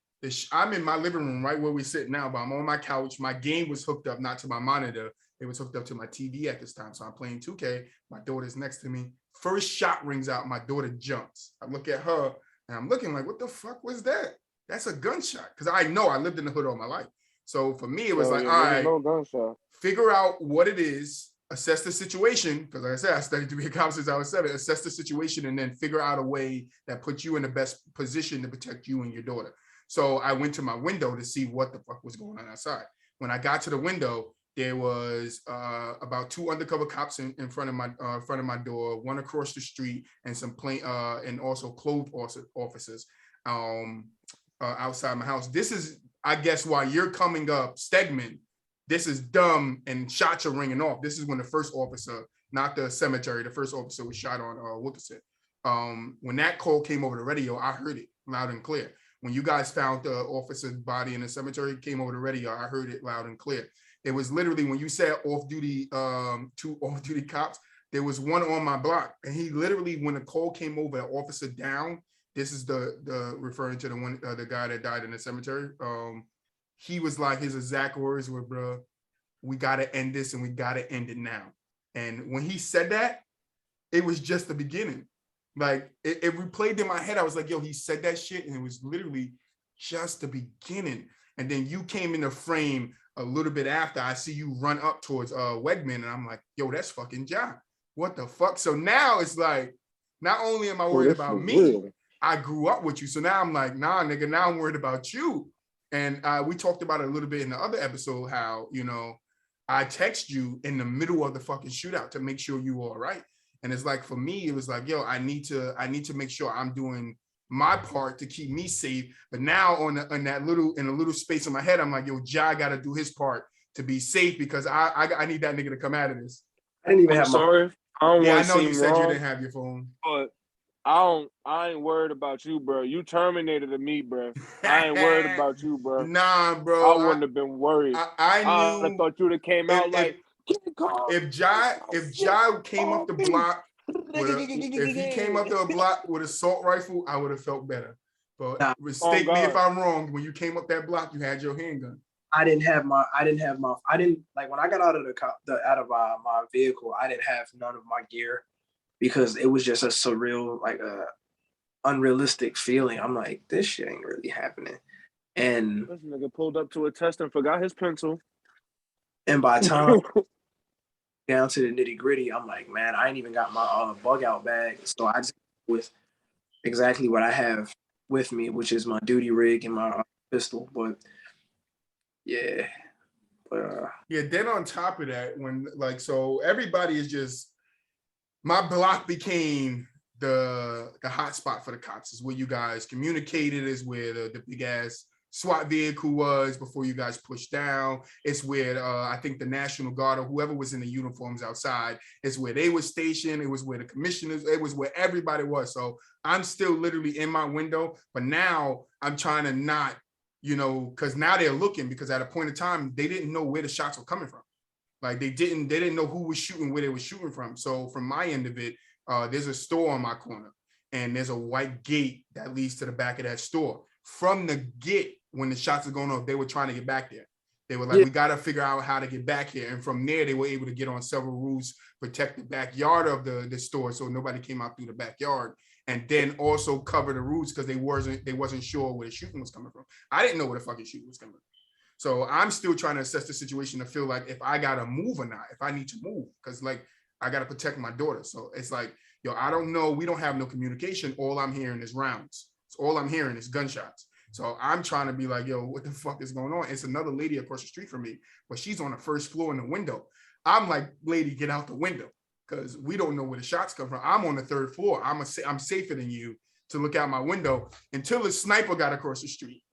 Speaker 7: I'm in my living room right where we sit now, but I'm on my couch. My game was hooked up, not to my monitor. It was hooked up to my TV at this time. So I'm playing 2K. My daughter's next to me. First shot rings out. My daughter jumps. I look at her and I'm looking like, what the fuck was that? That's a gunshot. Because I know I lived in the hood all my life. So for me, it was all right,
Speaker 6: no gunshot.
Speaker 7: Figure out what it is, assess the situation. Because like I said, I studied to be a cop since I was 7. Assess the situation and then figure out a way that puts you in the best position to protect you and your daughter. So I went to my window to see what the fuck was going on outside. When I got to the window, there was about 2 undercover cops in front of my door, one across the street, and some and also clothed officers outside my house. This is, I guess, why you're coming up, Stegman. This is dumb, and shots are ringing off. This is when the first officer, not the cemetery, the first officer was shot on Wilkinson. When that call came over the radio, I heard it loud and clear. When you guys found the officer's body in the cemetery, came over the radio, I heard it loud and clear. It was literally when you said off-duty, 2 off-duty cops, there was one on my block, and he literally, when the call came over, the officer down. This is the referring to the one, the guy that died in the cemetery. He was like, his exact words were, "Bro, we gotta end this, and we gotta end it now." And when he said that, it was just the beginning. Like it replayed in my head. I was like, yo, he said that shit, and it was literally just the beginning. And then you came in the frame a little bit after. I see you run up towards Wegman, and I'm like, yo, that's fucking John. What the fuck? So now it's like, not only am I worried about me, I grew up with you. So now I'm like, nah, nigga, now I'm worried about you. And we talked about it a little bit in the other episode, how, you know, I text you in the middle of the fucking shootout to make sure you all right. And it's like, for me, it was like, yo, I need to make sure I'm doing my part to keep me safe. But now in a little space in my head, I'm like, yo, Ja got to do his part to be safe, because I need that nigga to come out of this.
Speaker 6: I didn't even have
Speaker 9: sorry. I don't want to
Speaker 7: know you said
Speaker 9: wrong,
Speaker 7: you didn't have your phone,
Speaker 9: but I ain't worried about you, bro. You terminated me, bro. I ain't worried about you, bro.
Speaker 7: Nah, bro.
Speaker 9: I wouldn't have been worried.
Speaker 7: I knew.
Speaker 9: I thought you'd have came out like.
Speaker 7: If Ja came up the block, if he came up the block with an assault rifle, I would have felt better. But mistake me if I'm wrong. When you came up that block, you had your handgun.
Speaker 8: I didn't like when I got out of my vehicle, I didn't have none of my gear, because it was just a surreal, like unrealistic feeling. I'm like, this shit ain't really happening. And
Speaker 9: this nigga pulled up to a test and forgot his pencil.
Speaker 8: And by the time down to the nitty gritty, I'm like, man, I ain't even got my bug out bag. So I just with exactly what I have with me, which is my duty rig and my pistol. But yeah.
Speaker 7: Yeah, then on top of that, when so everybody is just, my block became the hot spot for the cops. Is where you guys communicated, is where the big ass SWAT vehicle was before you guys pushed down. It's where I think the National Guard or whoever was in the uniforms outside, it's where they were stationed. It was where the commissioners, it was where everybody was. So I'm still literally in my window, but now I'm trying to not, you know, because now they're looking, because at a point in time, they didn't know where the shots were coming from. Like they didn't know who was shooting, where they were shooting from. So from my end of it, there's a store on my corner, and there's a white gate that leads to the back of that store. From the gate, when the shots are going off, they were trying to get back there. They were like, we got to figure out how to get back here. And from there, they were able to get on several roofs, protect the backyard of the store, so nobody came out through the backyard. And then also cover the roofs, because they wasn't sure where the shooting was coming from. I didn't know where the fucking shooting was coming from. So I'm still trying to assess the situation to feel like if I got to move or not, if I need to move, because like I got to protect my daughter. So it's like, yo, I don't know. We don't have no communication. All I'm hearing is rounds. So all I'm hearing is gunshots. So I'm trying to be like, yo, what the fuck is going on? It's another lady across the street from me, but she's on the first floor in the window. I'm like, lady, get out the window, because we don't know where the shots come from. I'm on the 3rd floor. I'm safer than you to look out my window, until the sniper got across the street.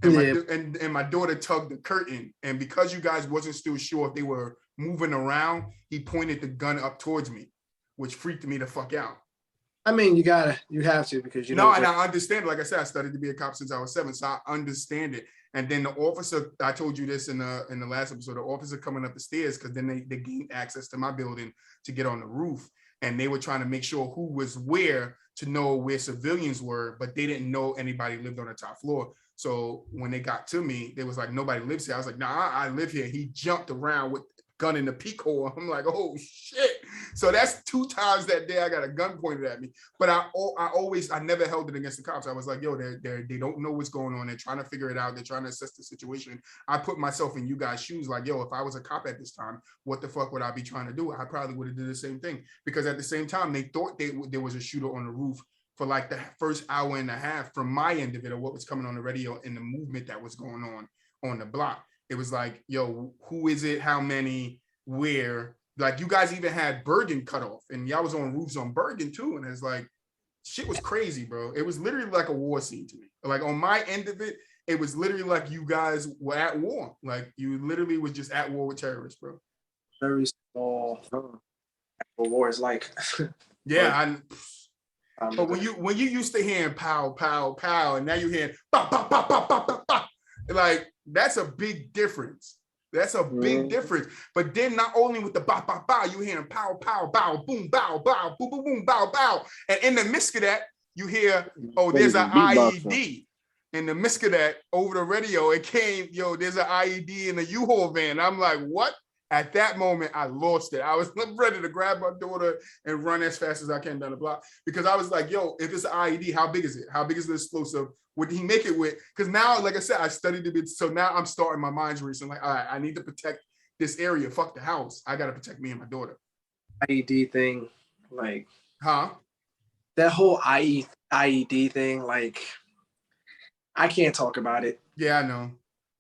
Speaker 7: And my daughter tugged the curtain. And because you guys wasn't still sure if they were moving around, he pointed the gun up towards me, which freaked me the fuck out.
Speaker 8: I mean, you have to, because
Speaker 7: and I understand. Like I said, I studied to be a cop since I was 7, so I understand it. And then the officer, I told you this in the last episode, the officer coming up the stairs, because then they gained access to my building to get on the roof, and they were trying to make sure who was where to know where civilians were, but they didn't know anybody lived on the top floor. So when they got to me, they was like, nobody lives here. I was like, nah, I live here. He jumped around with gun in the peak hole. I'm like, oh shit. So that's 2 times that day I got a gun pointed at me. But I never held it against the cops. I was like, yo, they don't know what's going on. They're trying to figure it out. They're trying to assess the situation. I put myself in you guys' shoes, like, yo, if I was a cop at this time, what the fuck would I be trying to do? I probably would have did the same thing, because at the same time, they thought there was a shooter on the roof for like the first hour and a half from my end of it, or what was coming on the radio and the movement that was going on the block. it was like, yo, who is it? How many? Where? Like, you guys even had Bergen cut off, and y'all was on roofs on Bergen too, and it's like, shit was crazy, bro. It was literally like a war scene to me. Like, on my end of it, it was literally like you guys were at war. Like, you literally was just at war with terrorists, bro.
Speaker 8: Very small wars, like.
Speaker 7: Yeah, but when you used to hearing pow, pow, pow, and now you hearing ba, ba, ba, ba, ba, ba, ba, like, that's a big difference. That's a big difference. But then not only with the ba, ba, ba, you hearing pow, pow, bow, boom, bow, bow, boom, boom, boom, bow, bow. And in the midst of that, you hear, oh, there's an IED. In the midst of that, over the radio, it came, yo, there's an IED in a U-Haul van. I'm like, what? At that moment, I lost it. I was ready to grab my daughter and run as fast as I can down the block, because I was like, yo, if it's an IED, how big is it? How big is the explosive? What did he make it with? Because now, like I said, I studied a bit. So now I'm starting my mind's racing. Like, all right, I need to protect this area. Fuck the house. I got to protect me and my daughter.
Speaker 8: IED thing, like.
Speaker 7: Huh?
Speaker 8: That whole IED thing, like, I can't talk about it.
Speaker 7: Yeah, I know.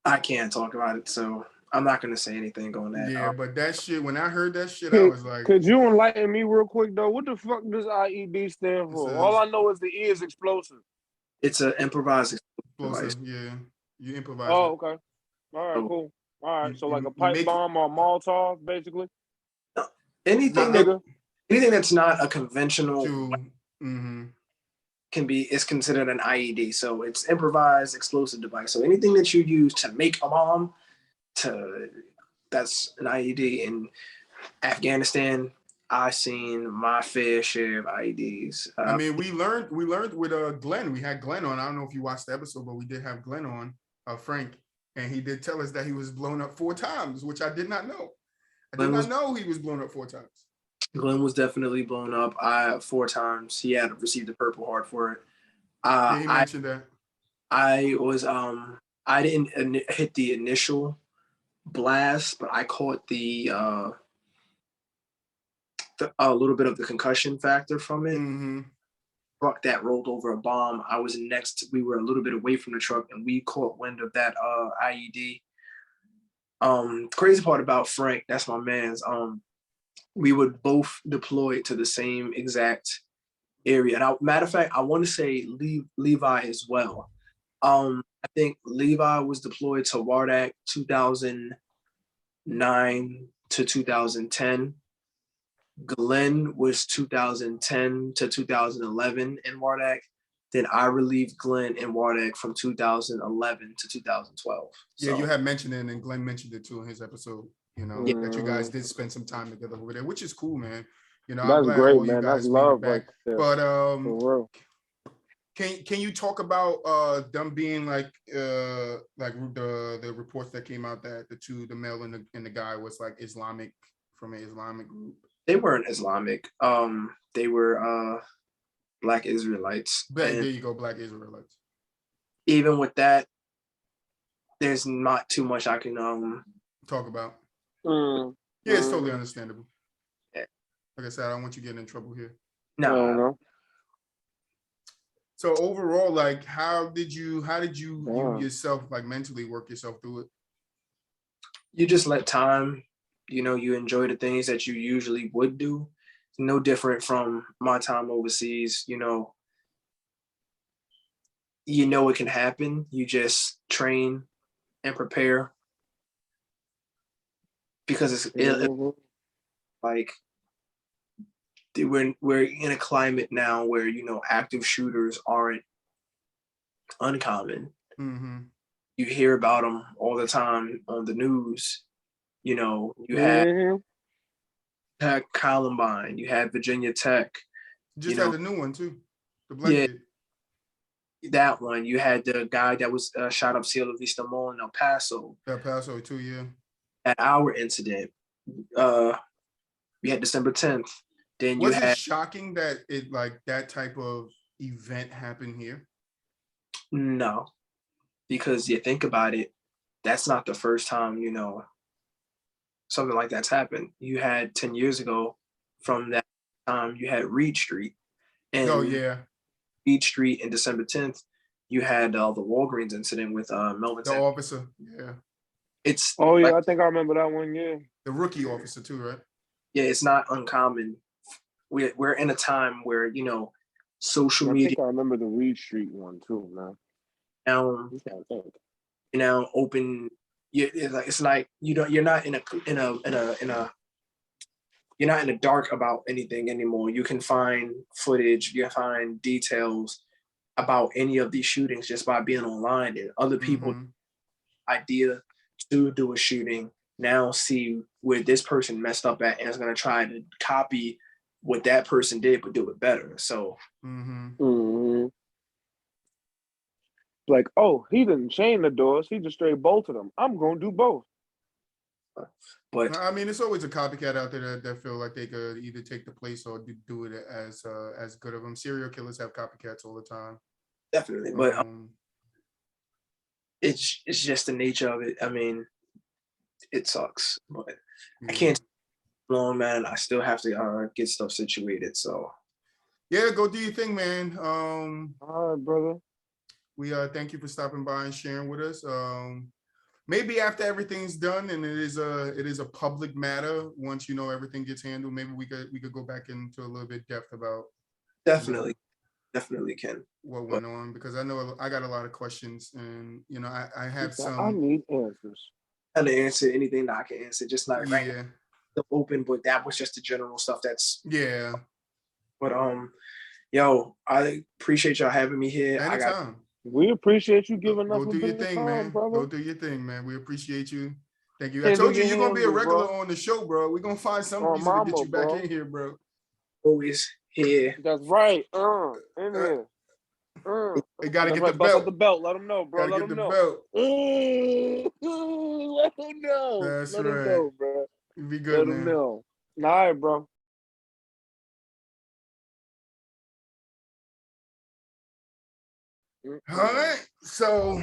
Speaker 8: I can't talk about it, so I'm not going to say anything on that.
Speaker 7: Yeah, but that shit, when I heard that shit, I was like...
Speaker 9: Could you enlighten me real quick, though? What the fuck does IED stand for? All I know is the E is explosive.
Speaker 8: It's an improvised
Speaker 7: explosive, yeah. You improvise.
Speaker 9: Oh, okay. All right, cool. All right, so like a pipe bomb or a Molotov, basically?
Speaker 8: Anything that's not a conventional is considered an IED. So it's improvised explosive device. So anything that you use to make a bomb, that's an IED. In Afghanistan, I've seen my fair share of IEDs.
Speaker 7: I mean, we learned with Glenn. We had Glenn on. I don't know if you watched the episode, but we did have Glenn on, Frank, and he did tell us that he was blown up 4 times, which I did not know. I did not know he was blown up 4 times.
Speaker 8: Glenn was definitely blown up 4 times. He had received a Purple Heart for it.
Speaker 7: Yeah, he mentioned that.
Speaker 8: I didn't hit the initial blast, but I caught a little bit of the concussion factor from it. Truck that rolled over a bomb. I was next. We were a little bit away from the truck, and we caught wind of that IED. Crazy part about Frank, that's my man's. We would both deploy to the same exact area. And matter of fact, I want to say Levi as well. I think Levi was deployed to Wardak 2009 to 2010. Glenn was 2010 to 2011 in Wardak. Then I relieved Glenn in Wardak from 2011 to 2012.
Speaker 7: Yeah, you had mentioned it, and Glenn mentioned it too in his episode. You know, that you guys did spend some time together over there, which is cool, man. You know,
Speaker 9: that's great, man. That's love, right there.
Speaker 7: But can you talk about them being like the reports that came out that the male and the guy was like Islamic, from an Islamic group?
Speaker 8: They weren't Islamic. They were Black Israelites.
Speaker 7: There you go, Black Israelites.
Speaker 8: Even with that, there's not too much I can
Speaker 7: talk about. Yeah, it's totally understandable. Yeah. Like I said, I don't want you getting in trouble here.
Speaker 8: No.
Speaker 7: So overall, like, how did you yourself, like, mentally work yourself through it?
Speaker 8: You just let time, you enjoy the things that you usually would do. No different from my time overseas. It can happen. You just train and prepare, because it's like we're in a climate now where active shooters aren't uncommon. You hear about them all the time on the news. You had Columbine, you had Virginia Tech.
Speaker 7: Just had the new one too. The black kid.
Speaker 8: That one. You had the guy that was shot up Cielo Vista Mall in El Paso.
Speaker 7: El Paso too, yeah.
Speaker 8: At our incident, we had December 10th. Then
Speaker 7: was it shocking that it, like, that type of event happened here?
Speaker 8: No, because you think about it, that's not the first time something like that's happened. You had 10 years ago, from that time, you had Reed Street. And Reed Street in December 10th, you had the Walgreens incident with Melvin.
Speaker 7: The officer, yeah.
Speaker 8: It's
Speaker 9: Oh yeah,
Speaker 8: like,
Speaker 9: I think I remember that one. Yeah.
Speaker 7: The rookie officer too, right?
Speaker 8: yeah, it's not uncommon. We're in a time where, you know, social
Speaker 9: I
Speaker 8: media
Speaker 9: think I remember the Reed Street one too, man.
Speaker 8: now,
Speaker 9: I'm trying to think.
Speaker 8: you know, open. It's like you're not in a you're not in the dark about anything anymore. You can find footage, you can find details about any of these shootings just by being online, and other people idea to do a shooting now see where this person messed up at and is going to try to copy what that person did but do it better. So
Speaker 9: like, oh, he didn't chain the doors, he just straight bolted them. I'm gonna do both.
Speaker 8: But
Speaker 7: I mean, it's always a copycat out there that feel like they could either take the place or do it as good of them. Serial killers have copycats all the time.
Speaker 8: Definitely, but it's just the nature of it. I mean, it sucks, but I can't long, man. I still have to get stuff situated. So
Speaker 7: yeah, go do your thing, man.
Speaker 9: All right, brother.
Speaker 7: We thank you for stopping by and sharing with us. Maybe after everything's done and it is a public matter, once you know everything gets handled, maybe we could go back into a little bit depth about
Speaker 8: definitely can
Speaker 7: what went on, because I know I got a lot of questions, and you know I have some.
Speaker 9: I need answers.
Speaker 8: I can answer anything that I can answer, just not right
Speaker 7: Yeah.
Speaker 8: now, open, but that was just the general stuff that's
Speaker 7: Yeah.
Speaker 8: But yo, I appreciate y'all having me here.
Speaker 7: Anytime.
Speaker 9: We appreciate you giving us
Speaker 7: Go
Speaker 9: a
Speaker 7: do your
Speaker 9: bit of
Speaker 7: thing,
Speaker 9: time,
Speaker 7: man.
Speaker 9: brother.
Speaker 7: Go do your thing, man. We appreciate you. Thank you. I
Speaker 9: Can't
Speaker 7: told
Speaker 9: do
Speaker 7: you
Speaker 9: your
Speaker 7: you're gonna be a
Speaker 9: hands,
Speaker 7: regular
Speaker 9: bro.
Speaker 7: on the show, bro. We're gonna find some
Speaker 9: Oh,
Speaker 7: reason to get
Speaker 9: mama,
Speaker 7: you back
Speaker 9: bro.
Speaker 7: in here, bro.
Speaker 8: Always here.
Speaker 9: That's right. In here.
Speaker 7: We gotta
Speaker 9: That's
Speaker 7: get
Speaker 9: right.
Speaker 7: the
Speaker 9: Bust
Speaker 7: belt.
Speaker 9: out the belt. Let them know, bro.
Speaker 7: Gotta
Speaker 9: Let
Speaker 7: get
Speaker 9: them
Speaker 7: the
Speaker 9: know.
Speaker 7: belt.
Speaker 9: Let them know.
Speaker 7: That's
Speaker 9: Let
Speaker 7: right.
Speaker 9: them know, bro.
Speaker 7: Be good,
Speaker 9: Let them
Speaker 7: man.
Speaker 9: know. All right, bro.
Speaker 7: All right. So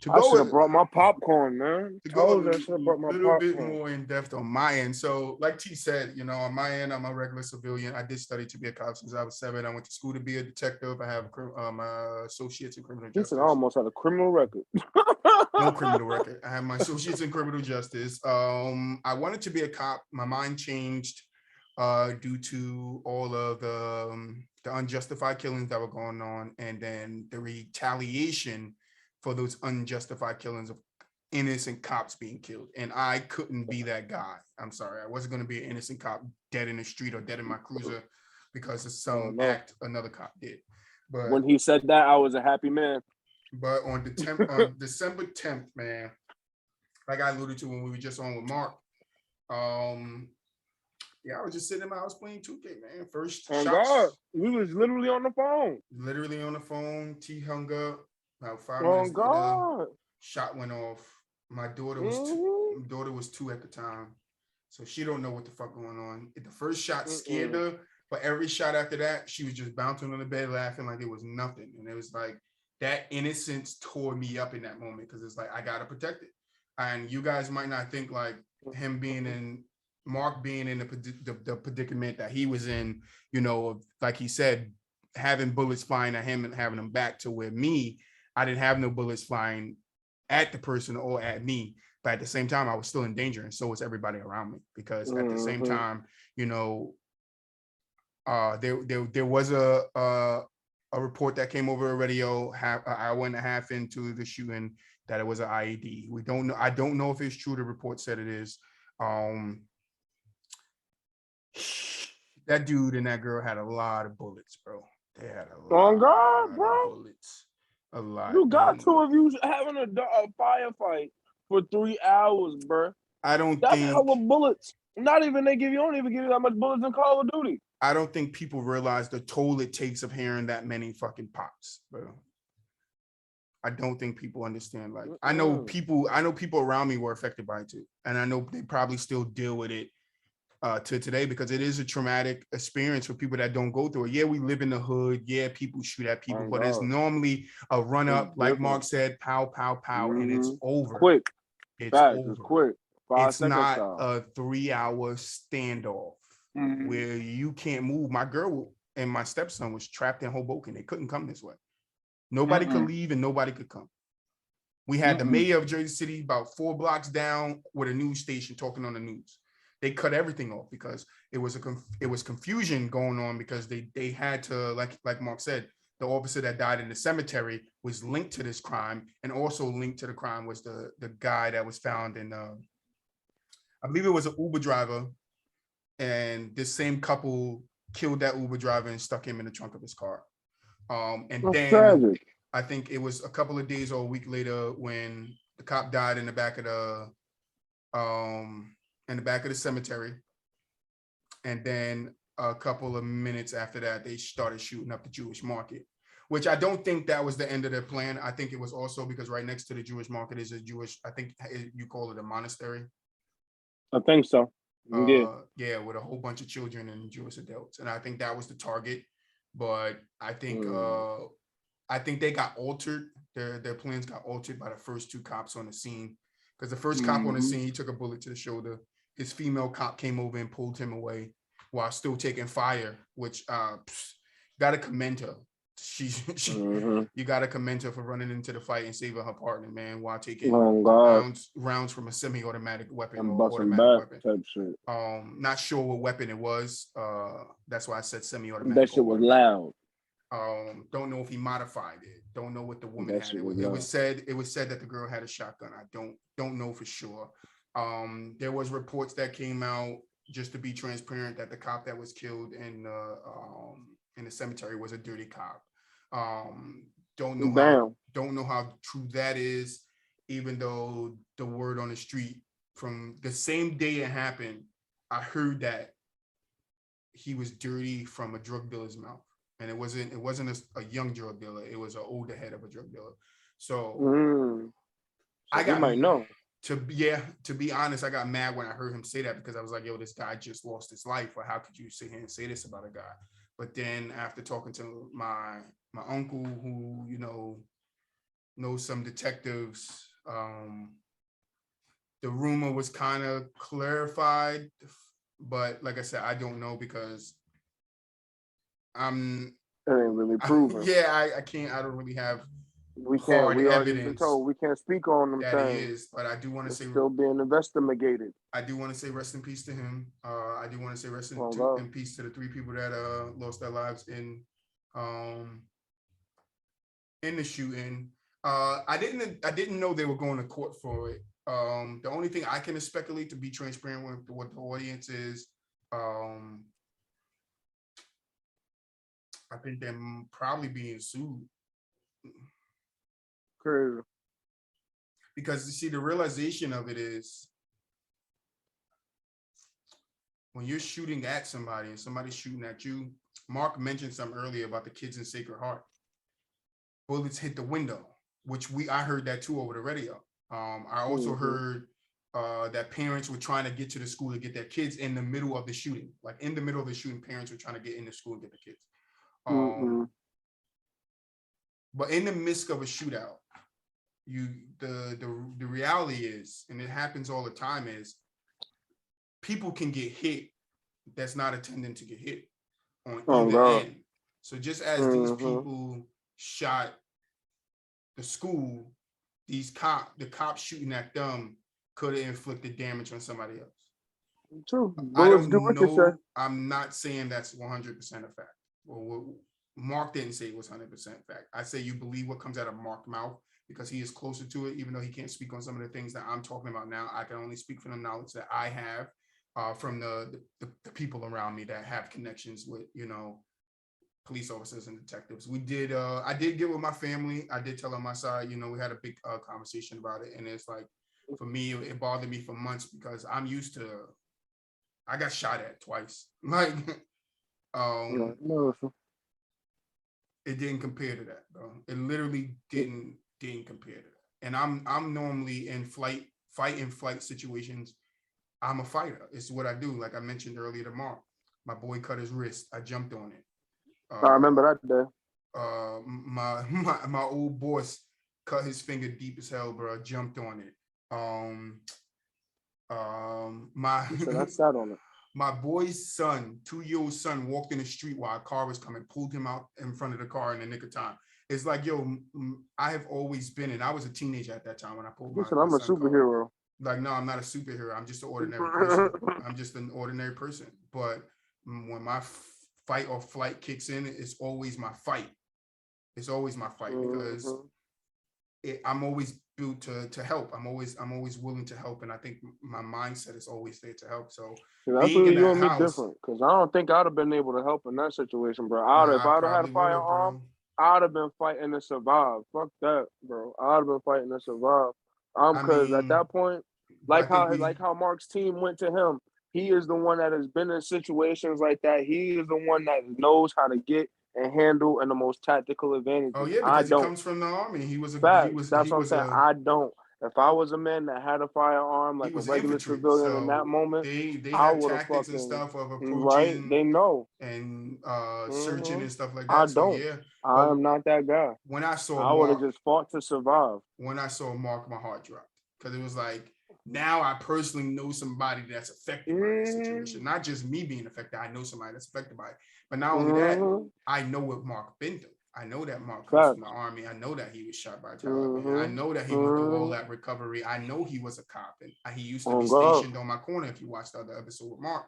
Speaker 7: to
Speaker 9: I
Speaker 7: go
Speaker 9: should have
Speaker 7: with
Speaker 9: brought my popcorn, man.
Speaker 7: to go
Speaker 9: Told you I
Speaker 7: a
Speaker 9: should have brought my
Speaker 7: little bit
Speaker 9: popcorn.
Speaker 7: more in depth on my end. So, like T said, you know, on my end, I'm a regular civilian. I did study to be a cop since I was 7. I went to school to be a detective. I have my associates in criminal
Speaker 9: He
Speaker 7: justice.
Speaker 9: said I almost had a criminal record.
Speaker 7: No criminal record. I have my associates in criminal justice. I wanted to be a cop. My mind changed due to all of the unjustified killings that were going on, and then the retaliation for those unjustified killings of innocent cops being killed. And I couldn't be that guy. I'm sorry. I wasn't going to be an innocent cop dead in the street or dead in my cruiser because of some act another cop did. But
Speaker 9: when he said that, I was a happy man.
Speaker 7: But on December 10th, man, like I alluded to when we were just on with Mark, yeah, I was just sitting in my house playing 2K, man. First
Speaker 9: Oh
Speaker 7: shots.
Speaker 9: God, we was literally on the phone.
Speaker 7: Literally on the phone. T hung up. About 5
Speaker 9: Oh
Speaker 7: minutes
Speaker 9: God.
Speaker 7: later, shot went off. My daughter was two at the time, so she don't know what the fuck going on. The first shot scared her, but every shot after that, she was just bouncing on the bed laughing like it was nothing, and it was like that innocence tore me up in that moment, because it's like I gotta protect it. And you guys might not think like him being in Mark being in the predicament that he was in, you know, like he said, having bullets flying at him and having them back, to where me, I didn't have no bullets flying at the person or at me, but at the same time, I was still in danger, and so was everybody around me, because at the same time, you know, there was a report that came over the radio an hour and a half into the shooting that it was an IED. We don't know. I don't know if it's true. The report said it is. That dude and that girl had a lot of bullets, bro. They had a lot of bullets. A lot.
Speaker 9: You got two of you having a firefight for 3 hours, bro. That's hella bullets. Not even don't even give you that much bullets in Call of Duty.
Speaker 7: I don't think people realize the toll it takes of hearing that many fucking pops, bro. I don't think people understand. Like, I know people around me were affected by it too, and I know they probably still deal with it to today, because it is a traumatic experience for people that don't go through it. Yeah, we live in the hood. Yeah, people shoot at people, but it's normally a run up, like Mark said, pow, pow, pow, and it's over.
Speaker 9: Quick.
Speaker 7: It's over.
Speaker 9: It's quick.
Speaker 7: It's not a 3-hour standoff where you can't move. My girl and my stepson was trapped in Hoboken. They couldn't come this way. Nobody could leave and nobody could come. We had the mayor of Jersey City about 4 blocks down with a news station talking on the news. They cut everything off because it was confusion going on because they had to, like Mark said, the officer that died in the cemetery was linked to this crime, and also linked to the crime was the guy that was found in I believe it was an Uber driver, and this same couple killed that Uber driver and stuck him in the trunk of his car. And
Speaker 9: That's
Speaker 7: then
Speaker 9: tragic.
Speaker 7: I think it was a couple of days or a week later when the cop died in the back of the cemetery. And then a couple of minutes after that, they started shooting up the Jewish market, which I don't think that was the end of their plan. I think it was also because right next to the Jewish market is a Jewish, I think you call it a monastery.
Speaker 9: I think so.
Speaker 7: Yeah, with a whole bunch of children and Jewish adults. And I think that was the target. But I think they got altered. Their plans got altered by the first 2 cops on the scene. Because the first cop on the scene, he took a bullet to the shoulder. His female cop came over and pulled him away while still taking fire, which gotta commend her. You gotta commend her for running into the fight and saving her partner, man, while taking rounds from a semi-automatic weapon or automatic weapon.
Speaker 9: Type shit.
Speaker 7: Not sure what weapon it was. That's why I said semi-automatic.
Speaker 9: That shit was loud.
Speaker 7: Don't know if he modified it. Don't know what the woman had. It was said that the girl had a shotgun. I don't know for sure. There was reports that came out, just to be transparent, that the cop that was killed in the cemetery was a dirty cop. Don't know how true that is, even though the word on the street from the same day it happened, I heard that he was dirty from a drug dealer's mouth. And it wasn't a young drug dealer, it was an older head of a drug dealer. So
Speaker 9: I might know.
Speaker 7: To be honest, I got mad when I heard him say that, because I was like, yo, this guy just lost his life. Or how could you sit here and say this about a guy? But then after talking to my uncle, who, knows some detectives, the rumor was kind of clarified. But like I said, I don't know, because
Speaker 9: it ain't really proven.
Speaker 7: I can't. I don't really have.
Speaker 9: We already been told we can't speak on them things.
Speaker 7: But I do want to say
Speaker 9: still being investigated.
Speaker 7: I do want to say rest in peace to him. I do want to say rest in peace to the 3 people that lost their lives in the shooting. I didn't know they were going to court for it. The only thing I can speculate, to be transparent with what the audience is, I think they're probably being sued.
Speaker 9: Crazy.
Speaker 7: Because you see, the realization of it is, when you're shooting at somebody and somebody's shooting at you, Mark mentioned something earlier about the kids in Sacred Heart. Bullets hit the window, which I heard that too over the radio. I also heard that parents were trying to get to the school to get their kids in the middle of the shooting. Like in the middle of the shooting, parents were trying to get in the school and get the kids. But in the midst of a shootout, the reality is, and it happens all the time, is people can get hit that's not intending to get hit on either end. So just as these people shot the school, the cops shooting at them could have inflicted damage on somebody else.
Speaker 9: True.
Speaker 7: I don't know. I'm not saying that's 100% a fact. Well, Mark didn't say it was 100% fact. I say you believe what comes out of Mark's mouth, because he is closer to it, even though he can't speak on some of the things that I'm talking about now. I can only speak from the knowledge that I have from the people around me that have connections with, police officers and detectives. I did get with my family. I did tell them my side, we had a big conversation about it. And it's like, for me, it bothered me for months, because I'm used to, I got shot at twice. Like, it didn't compare to that, bro. It literally didn't compare to that. And I'm normally in fight and flight situations. I'm a fighter. It's what I do. Like I mentioned earlier to Mark, my boy cut his wrist. I jumped on it.
Speaker 9: I remember that day.
Speaker 7: My old boss cut his finger deep as hell, bro. I jumped on it.
Speaker 9: I sat on it.
Speaker 7: My boy's son, 2-year-old son, walked in the street while a car was coming, pulled him out in front of the car in the nick of time. It's like, yo, I have always been, and I was a teenager at that time when I pulled my
Speaker 9: I'm a superhero.
Speaker 7: Car. Like, no, I'm not a superhero. I'm just an ordinary person. I'm just an ordinary person. But when my fight or flight kicks in, it's always my fight. It's always my fight because I'm always built to help. I'm always willing to help, and I think my mindset is always there to help. So
Speaker 9: that's where you and me different, because I don't think I'd have been able to help in that situation, bro. If I'd have had a firearm, I'd have been fighting to survive. Fuck that, bro. I'd have been fighting to survive. Because at that point, like how Mark's team went to him, he is the one that has been in situations like that. He is the one that knows how to get and handle in the most tactical advantage.
Speaker 7: Oh yeah, because he comes from the army.
Speaker 9: That's what I'm saying. I don't. If I was a man that had a firearm, like a regular civilian in that moment,
Speaker 7: they
Speaker 9: I
Speaker 7: have
Speaker 9: would
Speaker 7: tactics and stuff of approaching,
Speaker 9: right? They know
Speaker 7: and searching and stuff like that.
Speaker 9: I don't. I am not that guy.
Speaker 7: When I saw,
Speaker 9: I would have just fought to survive.
Speaker 7: When I saw Mark, my heart dropped because it was like, now I personally know somebody that's affected by the situation. Not just me being affected. I know somebody that's affected by it. But not only that, I know what Mark been through. I know that Mark comes from the army. I know that he was shot by Taliban. I know that he went through all that recovery. I know he was a cop. And he used to be stationed on my corner if you watched the other episode with Mark.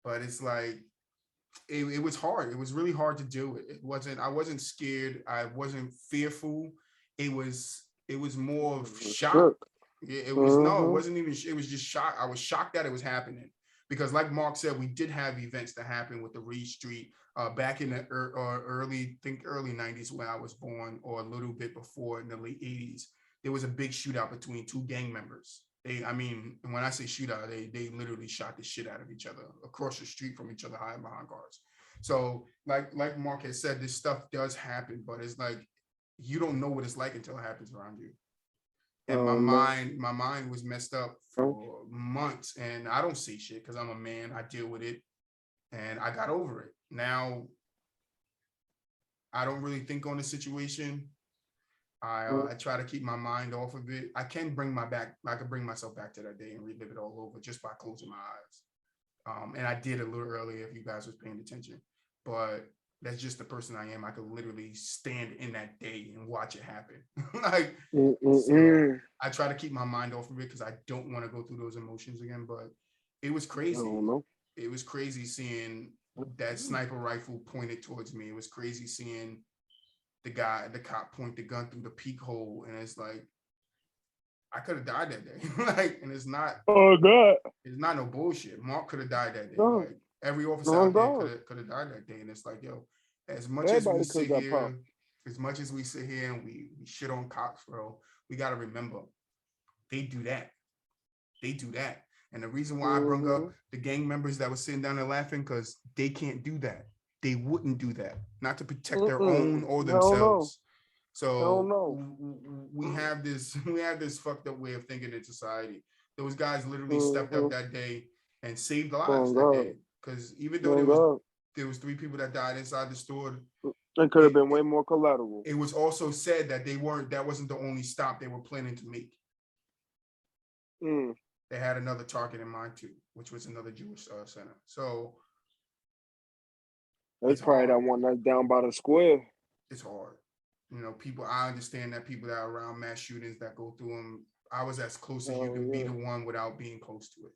Speaker 7: But it's like, it was hard. It was really hard to do it. I wasn't scared. I wasn't fearful. It was more of shock. It wasn't even, it was just shock. I was shocked that it was happening. Because like Mark said, we did have events that happened with the Reed Street back in the early 90s when I was born, or a little bit before in the late 80s. There was a big shootout between two gang members. When I say shootout, they literally shot the shit out of each other across the street from each other, hiding behind cars. So like Mark has said, this stuff does happen, but it's like, you don't know what it's like until it happens around you. And my mind was messed up for months, and I don't see shit because I'm a man. I deal with it, and I got over it. Now, I don't really think on the situation. I try to keep my mind off of it. I can bring myself back to that day and relive it all over just by closing my eyes. And I did a little earlier if you guys was paying attention, but that's just the person I am. I could literally stand in that day and watch it happen. So I try to keep my mind off of it because I don't want to go through those emotions again. But it was crazy. It was crazy seeing that sniper rifle pointed towards me. It was crazy seeing the cop point the gun through the peek hole, and it's like, I could have died that day. And it's not.
Speaker 9: Oh God!
Speaker 7: It's not no bullshit. Mark could have died that day. Like, every officer out there could have died that day, and it's like, yo, as much as we sit here and we shit on cops, bro, we got to remember they do that. And the reason why I brought up the gang members that were sitting down there laughing, because they can't do that. They wouldn't do that, not to protect their own or themselves. So we have this fucked up way of thinking in society. Those guys literally stepped up that day and saved lives that day. Because even though there was 3 people that died inside the store,
Speaker 9: it could have been way more collateral.
Speaker 7: It was also said that that wasn't the only stop they were planning to make. They had another target in mind too, which was another Jewish center. So
Speaker 9: that's probably that one that's down by the square.
Speaker 7: It's hard. I understand that people that are around mass shootings that go through them. I was as close as you can be to one without being close to it.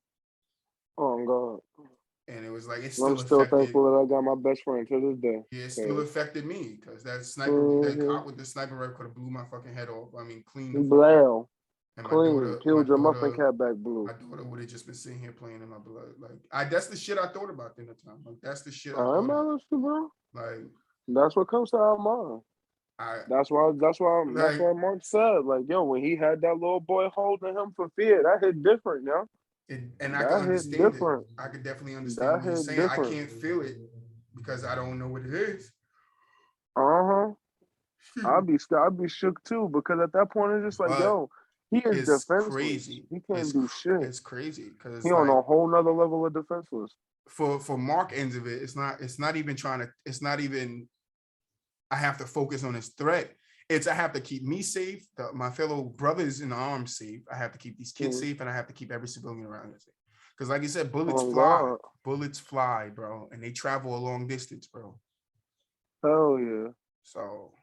Speaker 9: Oh God.
Speaker 7: And it was like,
Speaker 9: I'm still thankful that I got my best friend to this day.
Speaker 7: Yeah, it still affected me because that cop with the sniper rifle could have blew my fucking head off. I mean, clean.
Speaker 9: Killed your muffin cap back blue.
Speaker 7: My daughter would have just been sitting here playing in my blood. Like, that's the shit I thought about in the time. Like, that's the shit.
Speaker 9: I'm honest, bro.
Speaker 7: Like,
Speaker 9: that's what comes to our mind. That's why Mark said, like, yo, when he had that little boy holding him for fear, that hit different, yo.
Speaker 7: And I can understand it. I could definitely understand what you're saying. I can't feel it because I don't know what it is.
Speaker 9: I'd be shook too, because at that point it's just like, yo, he is defenseless.
Speaker 7: Crazy.
Speaker 9: He can't do shit.
Speaker 7: It's crazy because
Speaker 9: he on a whole nother level of defenseless.
Speaker 7: For Mark ends of it, it's not even I have to focus on his threat. It's I have to keep me safe, my fellow brothers in arms safe. I have to keep these kids safe, and I have to keep every civilian around here safe. Because, like you said, bullets fly, bro, and they travel a long distance, bro.
Speaker 9: Hell yeah.
Speaker 7: So,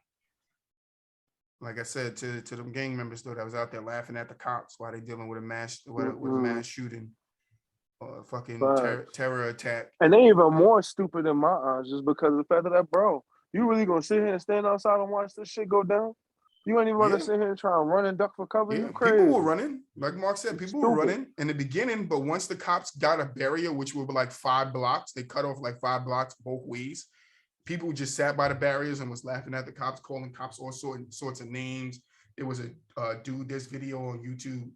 Speaker 7: like I said to them gang members though, that was out there laughing at the cops while they dealing with a mass shooting or fucking terror attack.
Speaker 9: And they even more stupid in my eyes just because of the fact that, bro, you really gonna sit here and stand outside and watch this shit go down? You ain't even want to sit here and try and run and duck for cover. You crazy.
Speaker 7: People were running, like Mark said. People were running in the beginning, but once the cops got a barrier, which were like 5 blocks, they cut off like 5 blocks both ways. People just sat by the barriers and was laughing at the cops, calling cops all sorts of names. There was a dude. There's video on YouTube.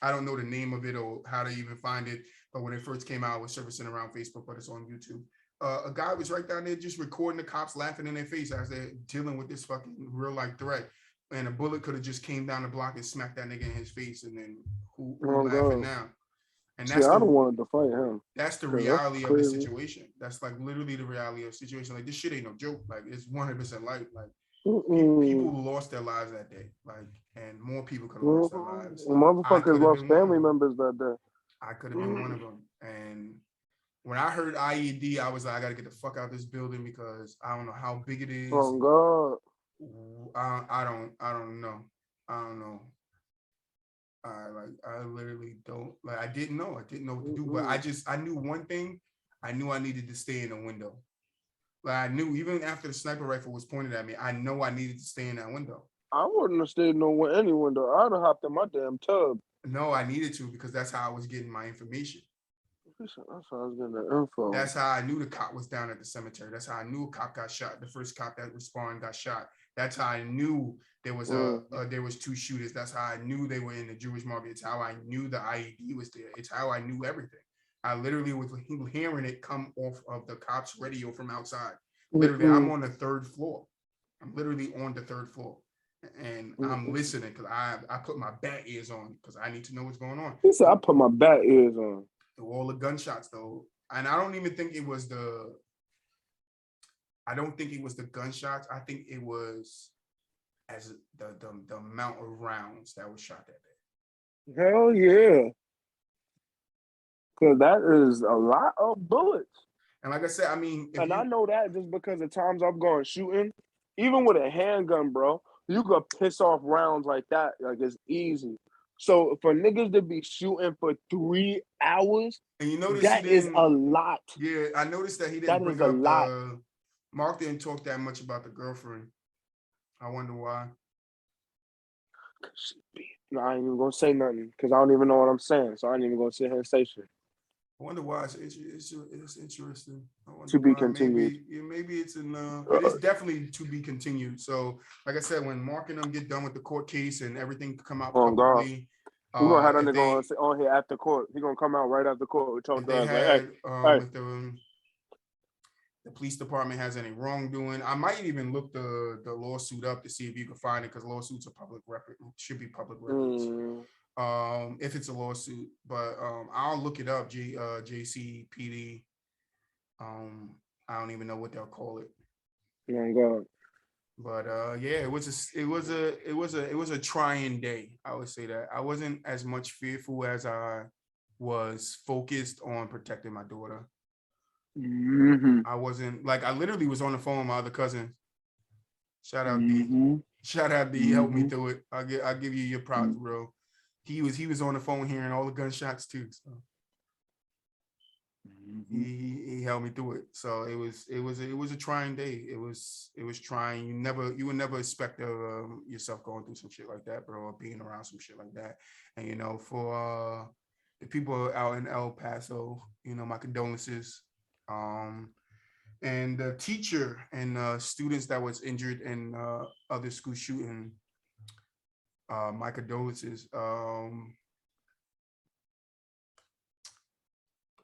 Speaker 7: I don't know the name of it or how to even find it, but when it first came out, it was surfacing around Facebook, but it's on YouTube. A guy was right down there just recording the cops laughing in their face as they're dealing with this fucking real life threat. And a bullet could have just came down the block and smacked that nigga in his face. And then who laughing now? And that's
Speaker 9: I don't want to fight him.
Speaker 7: That's the reality of the situation. That's like literally the reality of the situation. Like this shit ain't no joke. Like it's 100% life. Like people lost their lives that day. Like, and more people could have lost their lives.
Speaker 9: Motherfuckers lost family members that day.
Speaker 7: I could have been one of them. And when I heard IED, I was like, I gotta get the fuck out of this building because I don't know how big it is.
Speaker 9: Oh God.
Speaker 7: I don't know. I literally don't like. I didn't know what to do, but I knew one thing. I knew I needed to stay in the window. Like I knew even after the sniper rifle was pointed at me, I know I needed to stay in that window.
Speaker 9: I wouldn't have stayed in any window. I'd have hopped in my damn tub.
Speaker 7: No, I needed to because that's how I was getting my information.
Speaker 9: That's how I was getting the info.
Speaker 7: That's how I knew the cop was down at the cemetery. That's how I knew a cop got shot. The first cop that responded got shot. That's how I knew there was there was 2 shooters. That's how I knew they were in the Jewish market. It's how I knew the IED was there. It's how I knew everything. I literally was hearing it come off of the cops' radio from outside. Literally, I'm on the 3rd floor. I'm literally on the 3rd floor. And I'm listening because I put my bat ears on because I need to know what's going on.
Speaker 9: He said I put my bat ears on.
Speaker 7: All the gunshots though. And I don't even think it was the gunshots. I think it was as the amount of rounds that was shot that day.
Speaker 9: Hell yeah. Cause that is a lot of bullets.
Speaker 7: And like I said, I mean,
Speaker 9: I know that just because the times I've gone shooting, even with a handgun, bro, you could piss off rounds like that. Like it's easy. So for niggas to be shooting for 3 hours,
Speaker 7: and you notice
Speaker 9: that is a lot.
Speaker 7: Yeah, I noticed that he didn't bring up Mark didn't talk that much about the girlfriend. I wonder why.
Speaker 9: No, I ain't even gonna say nothing because I don't even know what I'm saying. So I ain't even gonna sit here and say shit.
Speaker 7: I wonder why. It's interesting.
Speaker 9: To be continued.
Speaker 7: Maybe it's it is definitely to be continued. So, like I said, when Mark and them get done with the court case and everything come out publicly,
Speaker 9: we're gonna have that nigga on here after court. He's gonna come out right after court.
Speaker 7: If the police department has any wrongdoing, I might even look the lawsuit up to see if you can find it because lawsuits are public record, should be public records. If it's a lawsuit, but I'll look it up. JCPD. I don't even know what they'll call it.
Speaker 9: Oh God.
Speaker 7: But yeah, it was a trying day. I would say that I wasn't as much fearful as I was focused on protecting my daughter. I wasn't like I literally was on the phone with my other cousin. Shout out D. Shout out D. He helped me through it. I'll give you your props, bro. He was on the phone hearing all the gunshots too. So he held me through it. So it was a trying day. It was trying. You would never expect yourself going through some shit like that, bro, or being around some shit like that. And you know, for the people out in El Paso, you know, my condolences. And the teacher and students that was injured in other school shooting, my condolences.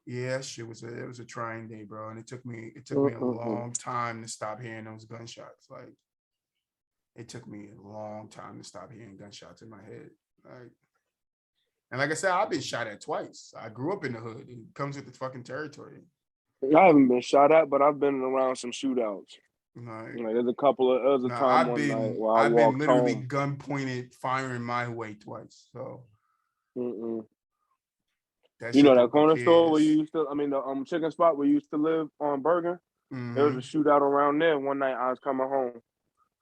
Speaker 7: Yeah, it was a trying day, bro, and it took me a long time to stop hearing those gunshots. Like, it took me a long time to stop hearing gunshots in my head. Like, and like I said, I've been shot at twice. I grew up in the hood. It comes with the fucking territory.
Speaker 9: I haven't been shot at, but I've been around some shootouts. Like there's a couple of other time one night while I
Speaker 7: I've been
Speaker 9: walked
Speaker 7: literally
Speaker 9: home.
Speaker 7: gun pointed, firing my way twice. So
Speaker 9: you know that corner store where you used to, I mean the chicken spot where you used to live on Bergen? There was a shootout around there one night. I was coming home.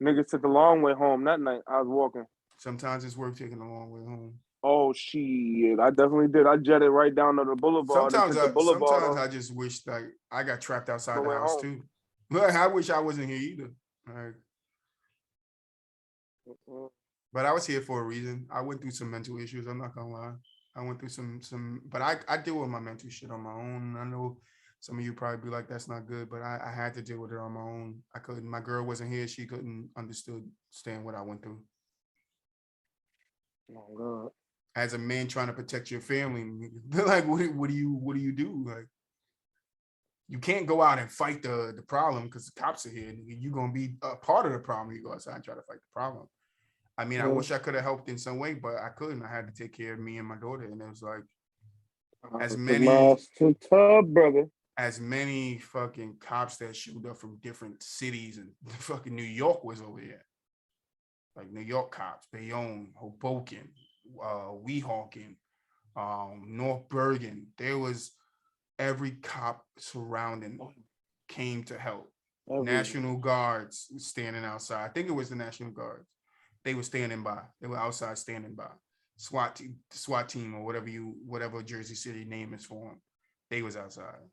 Speaker 9: Niggas took the long way home that night. I was walking.
Speaker 7: Sometimes it's worth taking the long way home.
Speaker 9: Oh shit! I definitely did. I jetted right down to the boulevard.
Speaker 7: Sometimes I just wish like I got trapped outside the house too. But I wish I wasn't here either. But I was here for a reason. I went through some mental issues. I'm not gonna lie. I went through some, but I deal with my mental shit on my own. I know some of you probably be like, that's not good, but I had to deal with it on my own. I couldn't. My girl wasn't here. She couldn't understand what I went through.
Speaker 9: Oh God.
Speaker 7: As a man trying to protect your family, they're like, what do you do? Like, you can't go out and fight the problem because the cops are here. You're gonna be a part of the problem. You go outside and try to fight the problem. I mean, I wish I could have helped in some way, but I couldn't. I had to take care of me and my daughter, and it was like as many fucking cops that showed up from different cities, and fucking New York was over here. Like New York cops, Bayonne, Hoboken, Weehawken, North Bergen. There was every cop surrounding came to help. National Guards standing outside. I think it was the National Guards. They were standing by. They were outside standing by. SWAT team or whatever Jersey City name is for them. They was outside.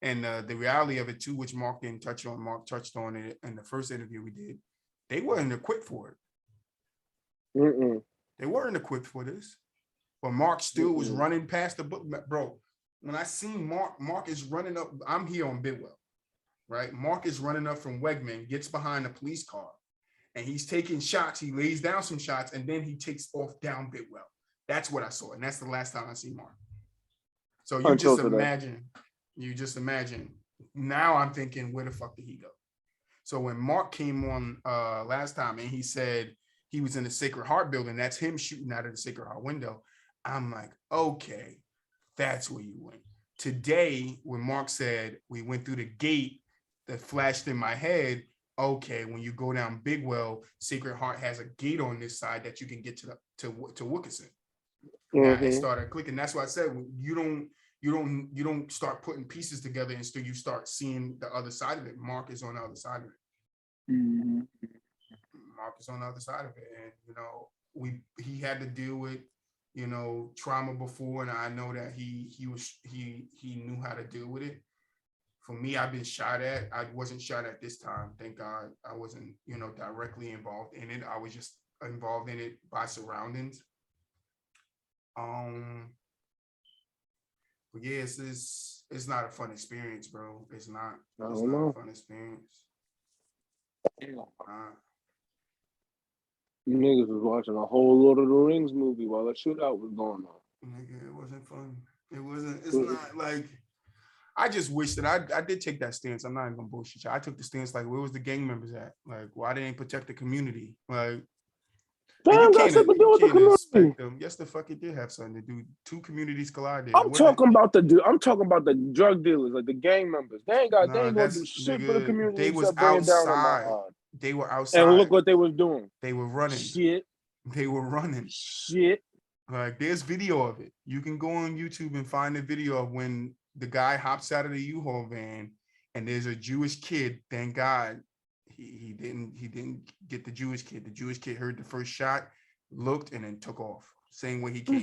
Speaker 7: And the reality of it too, which Mark didn't touch on. Mark touched on it in the first interview we did. They weren't equipped for it. They weren't equipped for this. But Mark still was running past the book. Bro, when I seen Mark is running up. I'm here on Bidwell, right? Mark is running up from Wegman, gets behind a police car, and he's taking shots. He lays down some shots, and then he takes off down Bidwell. That's what I saw, and that's the last time I see Mark. So you just imagine. Now I'm thinking, where the fuck did he go? So when Mark came on last time and he said he was in the Sacred Heart building, that's him shooting out of the Sacred Heart window. I'm like, okay, that's where you went. Today, when Mark said we went through the gate, that flashed in my head, okay, when you go down Bigwell, Sacred Heart has a gate on this side that you can get to Wilkinson. Now it started clicking. That's why I said you don't start putting pieces together until you start seeing the other side of it. Mark is on the other side of it. Mark is on the other side of it, and he had to deal with trauma before, and I know that he knew how to deal with it. For me, I've been shot at. I wasn't shot at this time. Thank God I wasn't, directly involved in it. I was just involved in it by surroundings. But yeah, it's not a fun experience, bro. It's not a fun experience.
Speaker 9: Niggas was watching a whole Lord of the Rings movie while the shootout was going on.
Speaker 7: Nigga, it wasn't fun. It's not like, I just wish that I did take that stance. I'm not even gonna bullshit you. I took the stance like, where was the gang members at? Like, why they ain't protect the community? Like, you can't expect them. Yes, the fuck it did have something to do. Two communities collided.
Speaker 9: I'm talking about the drug dealers, like the gang members. They ain't gonna do shit for the community.
Speaker 7: They was outside. They were outside.
Speaker 9: And look what they was doing.
Speaker 7: They were running.
Speaker 9: Shit.
Speaker 7: They were running.
Speaker 9: Shit.
Speaker 7: Like, there's video of it. You can go on YouTube and find a video of when the guy hops out of the U-Haul van and there's a Jewish kid. Thank God he didn't get the Jewish kid. The Jewish kid heard the first shot, looked, and then took off. Same way he came.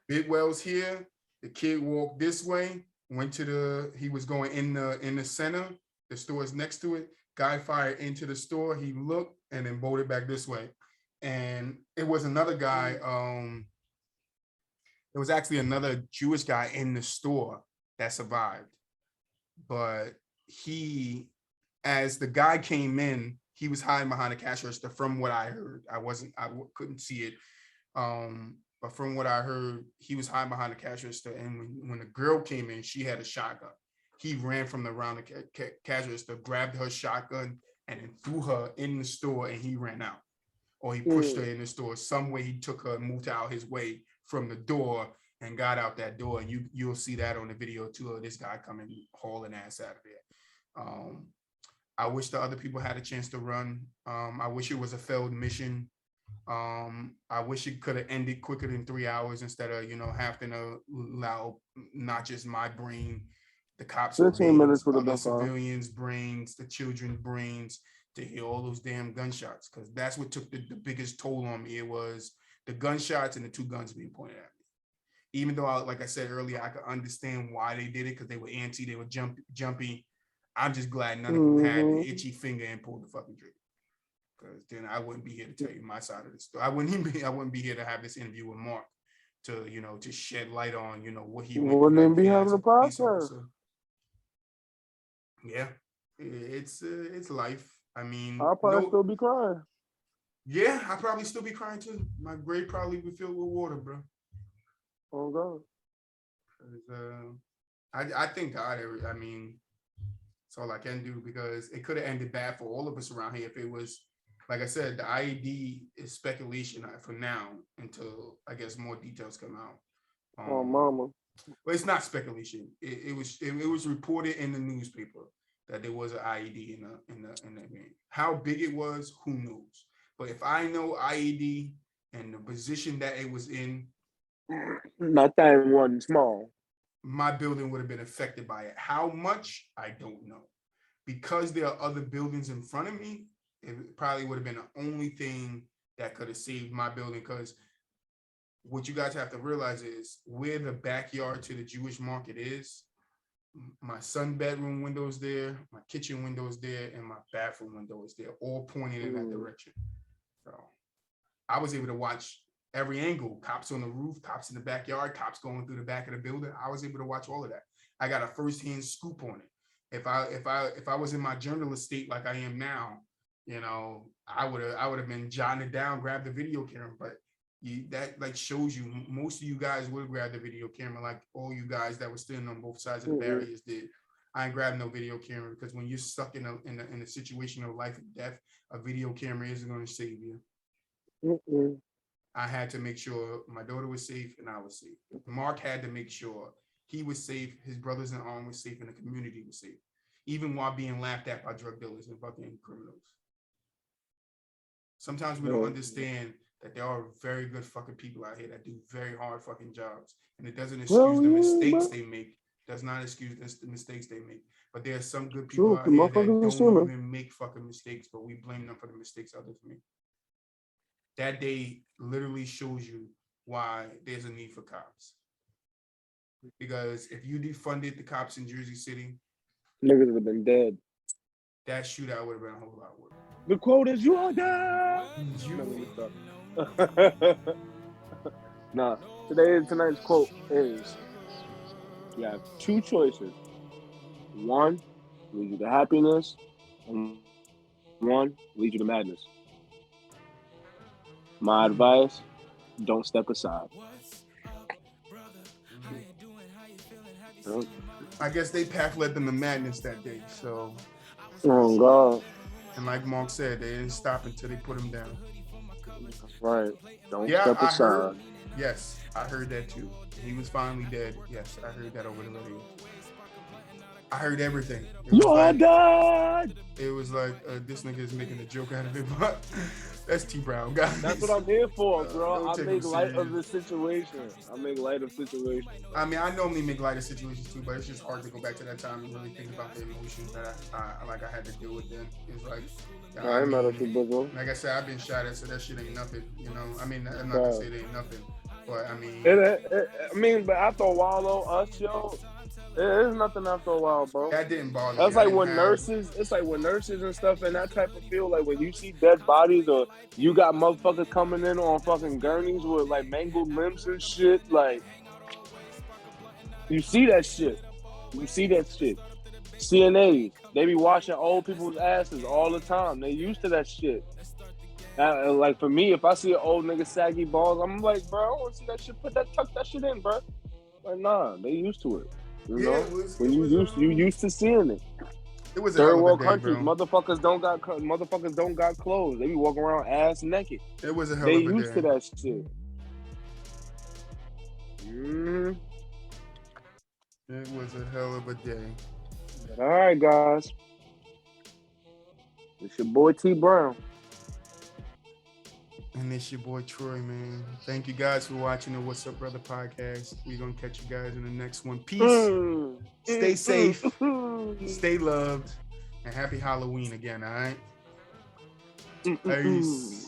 Speaker 7: Bidwell's here. The kid walked this way, he was going in the center. The store is next to it. Guy fired into the store. He looked and then bolted back this way. And it was another guy. It was actually another Jewish guy in the store that survived. But as the guy came in, he was hiding behind a cash register from what I heard. I couldn't see it. But from what I heard, he was hiding behind the cash register. And when the girl came in, she had a shotgun. He ran from around the cash register, grabbed her shotgun, and then threw her in the store, and he ran out. Or he pushed her in the store. Some way he took her and moved her out his way from the door and got out that door. And you'll see that on the video too, of this guy coming hauling ass out of there. I wish the other people had a chance to run. I wish it was a failed mission. I wish it could have ended quicker than 3 hours instead of, having to allow not just my brain, the cops'
Speaker 9: 15 minutes
Speaker 7: brains,
Speaker 9: would have
Speaker 7: other
Speaker 9: been fine.
Speaker 7: civilians' brains, the children's brains, to hear all those damn gunshots. Because that's what took the biggest toll on me. It was the gunshots and the 2 guns being pointed at me. Even though, like I said earlier, I could understand why they did it because they were antsy, they were jumpy. I'm just glad none of them had an itchy finger and pulled the fucking trigger. Because then I wouldn't be here to tell you my side of the story. I wouldn't be here to have this interview with Mark to, to shed light on, what he
Speaker 9: wouldn't even be having a podcast.
Speaker 7: Yeah, it's life. I mean,
Speaker 9: I'll probably still be crying.
Speaker 7: Yeah, I'll probably still be crying too. My grave probably be filled with water, bro.
Speaker 9: Oh God.
Speaker 7: I thank God. I mean, it's all I can do because it could have ended bad for all of us around here if it was, like I said, the IED is speculation for now until I guess more details come out.
Speaker 9: Oh, mama.
Speaker 7: But it's not speculation. It was reported in the newspaper that there was an IED in the game. How big it was, who knows? But if I know IED and the position that it was in,
Speaker 9: not that one small,
Speaker 7: my building would have been affected by it. How much, I don't know. Because there are other buildings in front of me, it probably would have been the only thing that could have saved my building. Because what you guys have to realize is where the backyard to the Jewish market is, my son bedroom window is there, my kitchen window is there, and my bathroom window is there, all pointing in that direction. So I was able to watch every angle, cops on the roof, cops in the backyard, cops going through the back of the building. I was able to watch all of that. I got a firsthand scoop on it. If I was in my journalist state like I am now, I would have been jotting it down, grab the video camera. But that like shows you most of you guys would grab the video camera, like all you guys that were standing on both sides of the barriers did. I ain't grabbing no video camera because when you're stuck in a situation of life and death, a video camera isn't going to save you. I had to make sure my daughter was safe and I was safe. Mark had to make sure he was safe, his brothers in arms was safe, and the community was safe, even while being laughed at by drug dealers and fucking criminals. Sometimes we don't understand that there are very good fucking people out here that do very hard fucking jobs, and it doesn't excuse the mistakes they make. Does not excuse the mistakes they make. But there are some good people out here that don't even make fucking mistakes, but we blame them for the mistakes others make. That day literally shows you why there's a need for cops. Because if you defunded the cops in Jersey City,
Speaker 9: niggas would have been dead.
Speaker 7: That shootout would have been a whole lot worse.
Speaker 9: The quote is, "You are dead." Nah, tonight's quote is, you have 2 choices. 1 leads you to happiness, and 1 leads you to madness. My advice, don't step aside.
Speaker 7: I guess they path led them to madness that day. So,
Speaker 9: oh God.
Speaker 7: And like Mark said, they didn't stop until they put him down.
Speaker 9: Right. Don't step aside.
Speaker 7: Yes, I heard that too. He was finally dead. Yes, I heard that over the radio. I heard everything.
Speaker 9: You're dead.
Speaker 7: It was like this nigga is making a joke out of it, but that's Tbrown, guys.
Speaker 9: That's what I'm here for, bro. I make light of the situation. I make light of situations.
Speaker 7: I mean, I normally make light of situations too, but it's just hard to go back to that time and really think about the emotions that I had to deal with then. It's like,
Speaker 9: I ain't mad at you, bro.
Speaker 7: Like I said, I've been shot at, so that shit ain't nothing. I mean, I'm not gonna say it ain't nothing, but I mean,
Speaker 9: but after a while though, us, yo. It's nothing after a while, bro.
Speaker 7: That didn't bother me.
Speaker 9: That's like when nurses, it's like when nurses and stuff and that type of feel, like when you see dead bodies or you got motherfuckers coming in on fucking gurneys with like mangled limbs and shit, like you see that shit. CNAs, they be washing old people's asses all the time. They used to that shit. Like for me, if I see an old nigga saggy balls, I'm like, bro, I want to see that shit. Tuck that shit in, bro. Like, nah, they used to it. You know, you used to seeing it.
Speaker 7: It was
Speaker 9: third world countries. Motherfuckers don't got clothes. They be walking around ass naked.
Speaker 7: It was a hell of a day.
Speaker 9: They used to that shit.
Speaker 7: It was a hell of a day.
Speaker 9: All right, guys. It's your boy Tbrown.
Speaker 7: And it's your boy Troy, man. Thank you guys for watching the What's Up Brother podcast. We're going to catch you guys in the next one. Peace. Stay safe. Stay loved. And happy Halloween again, all right? Peace.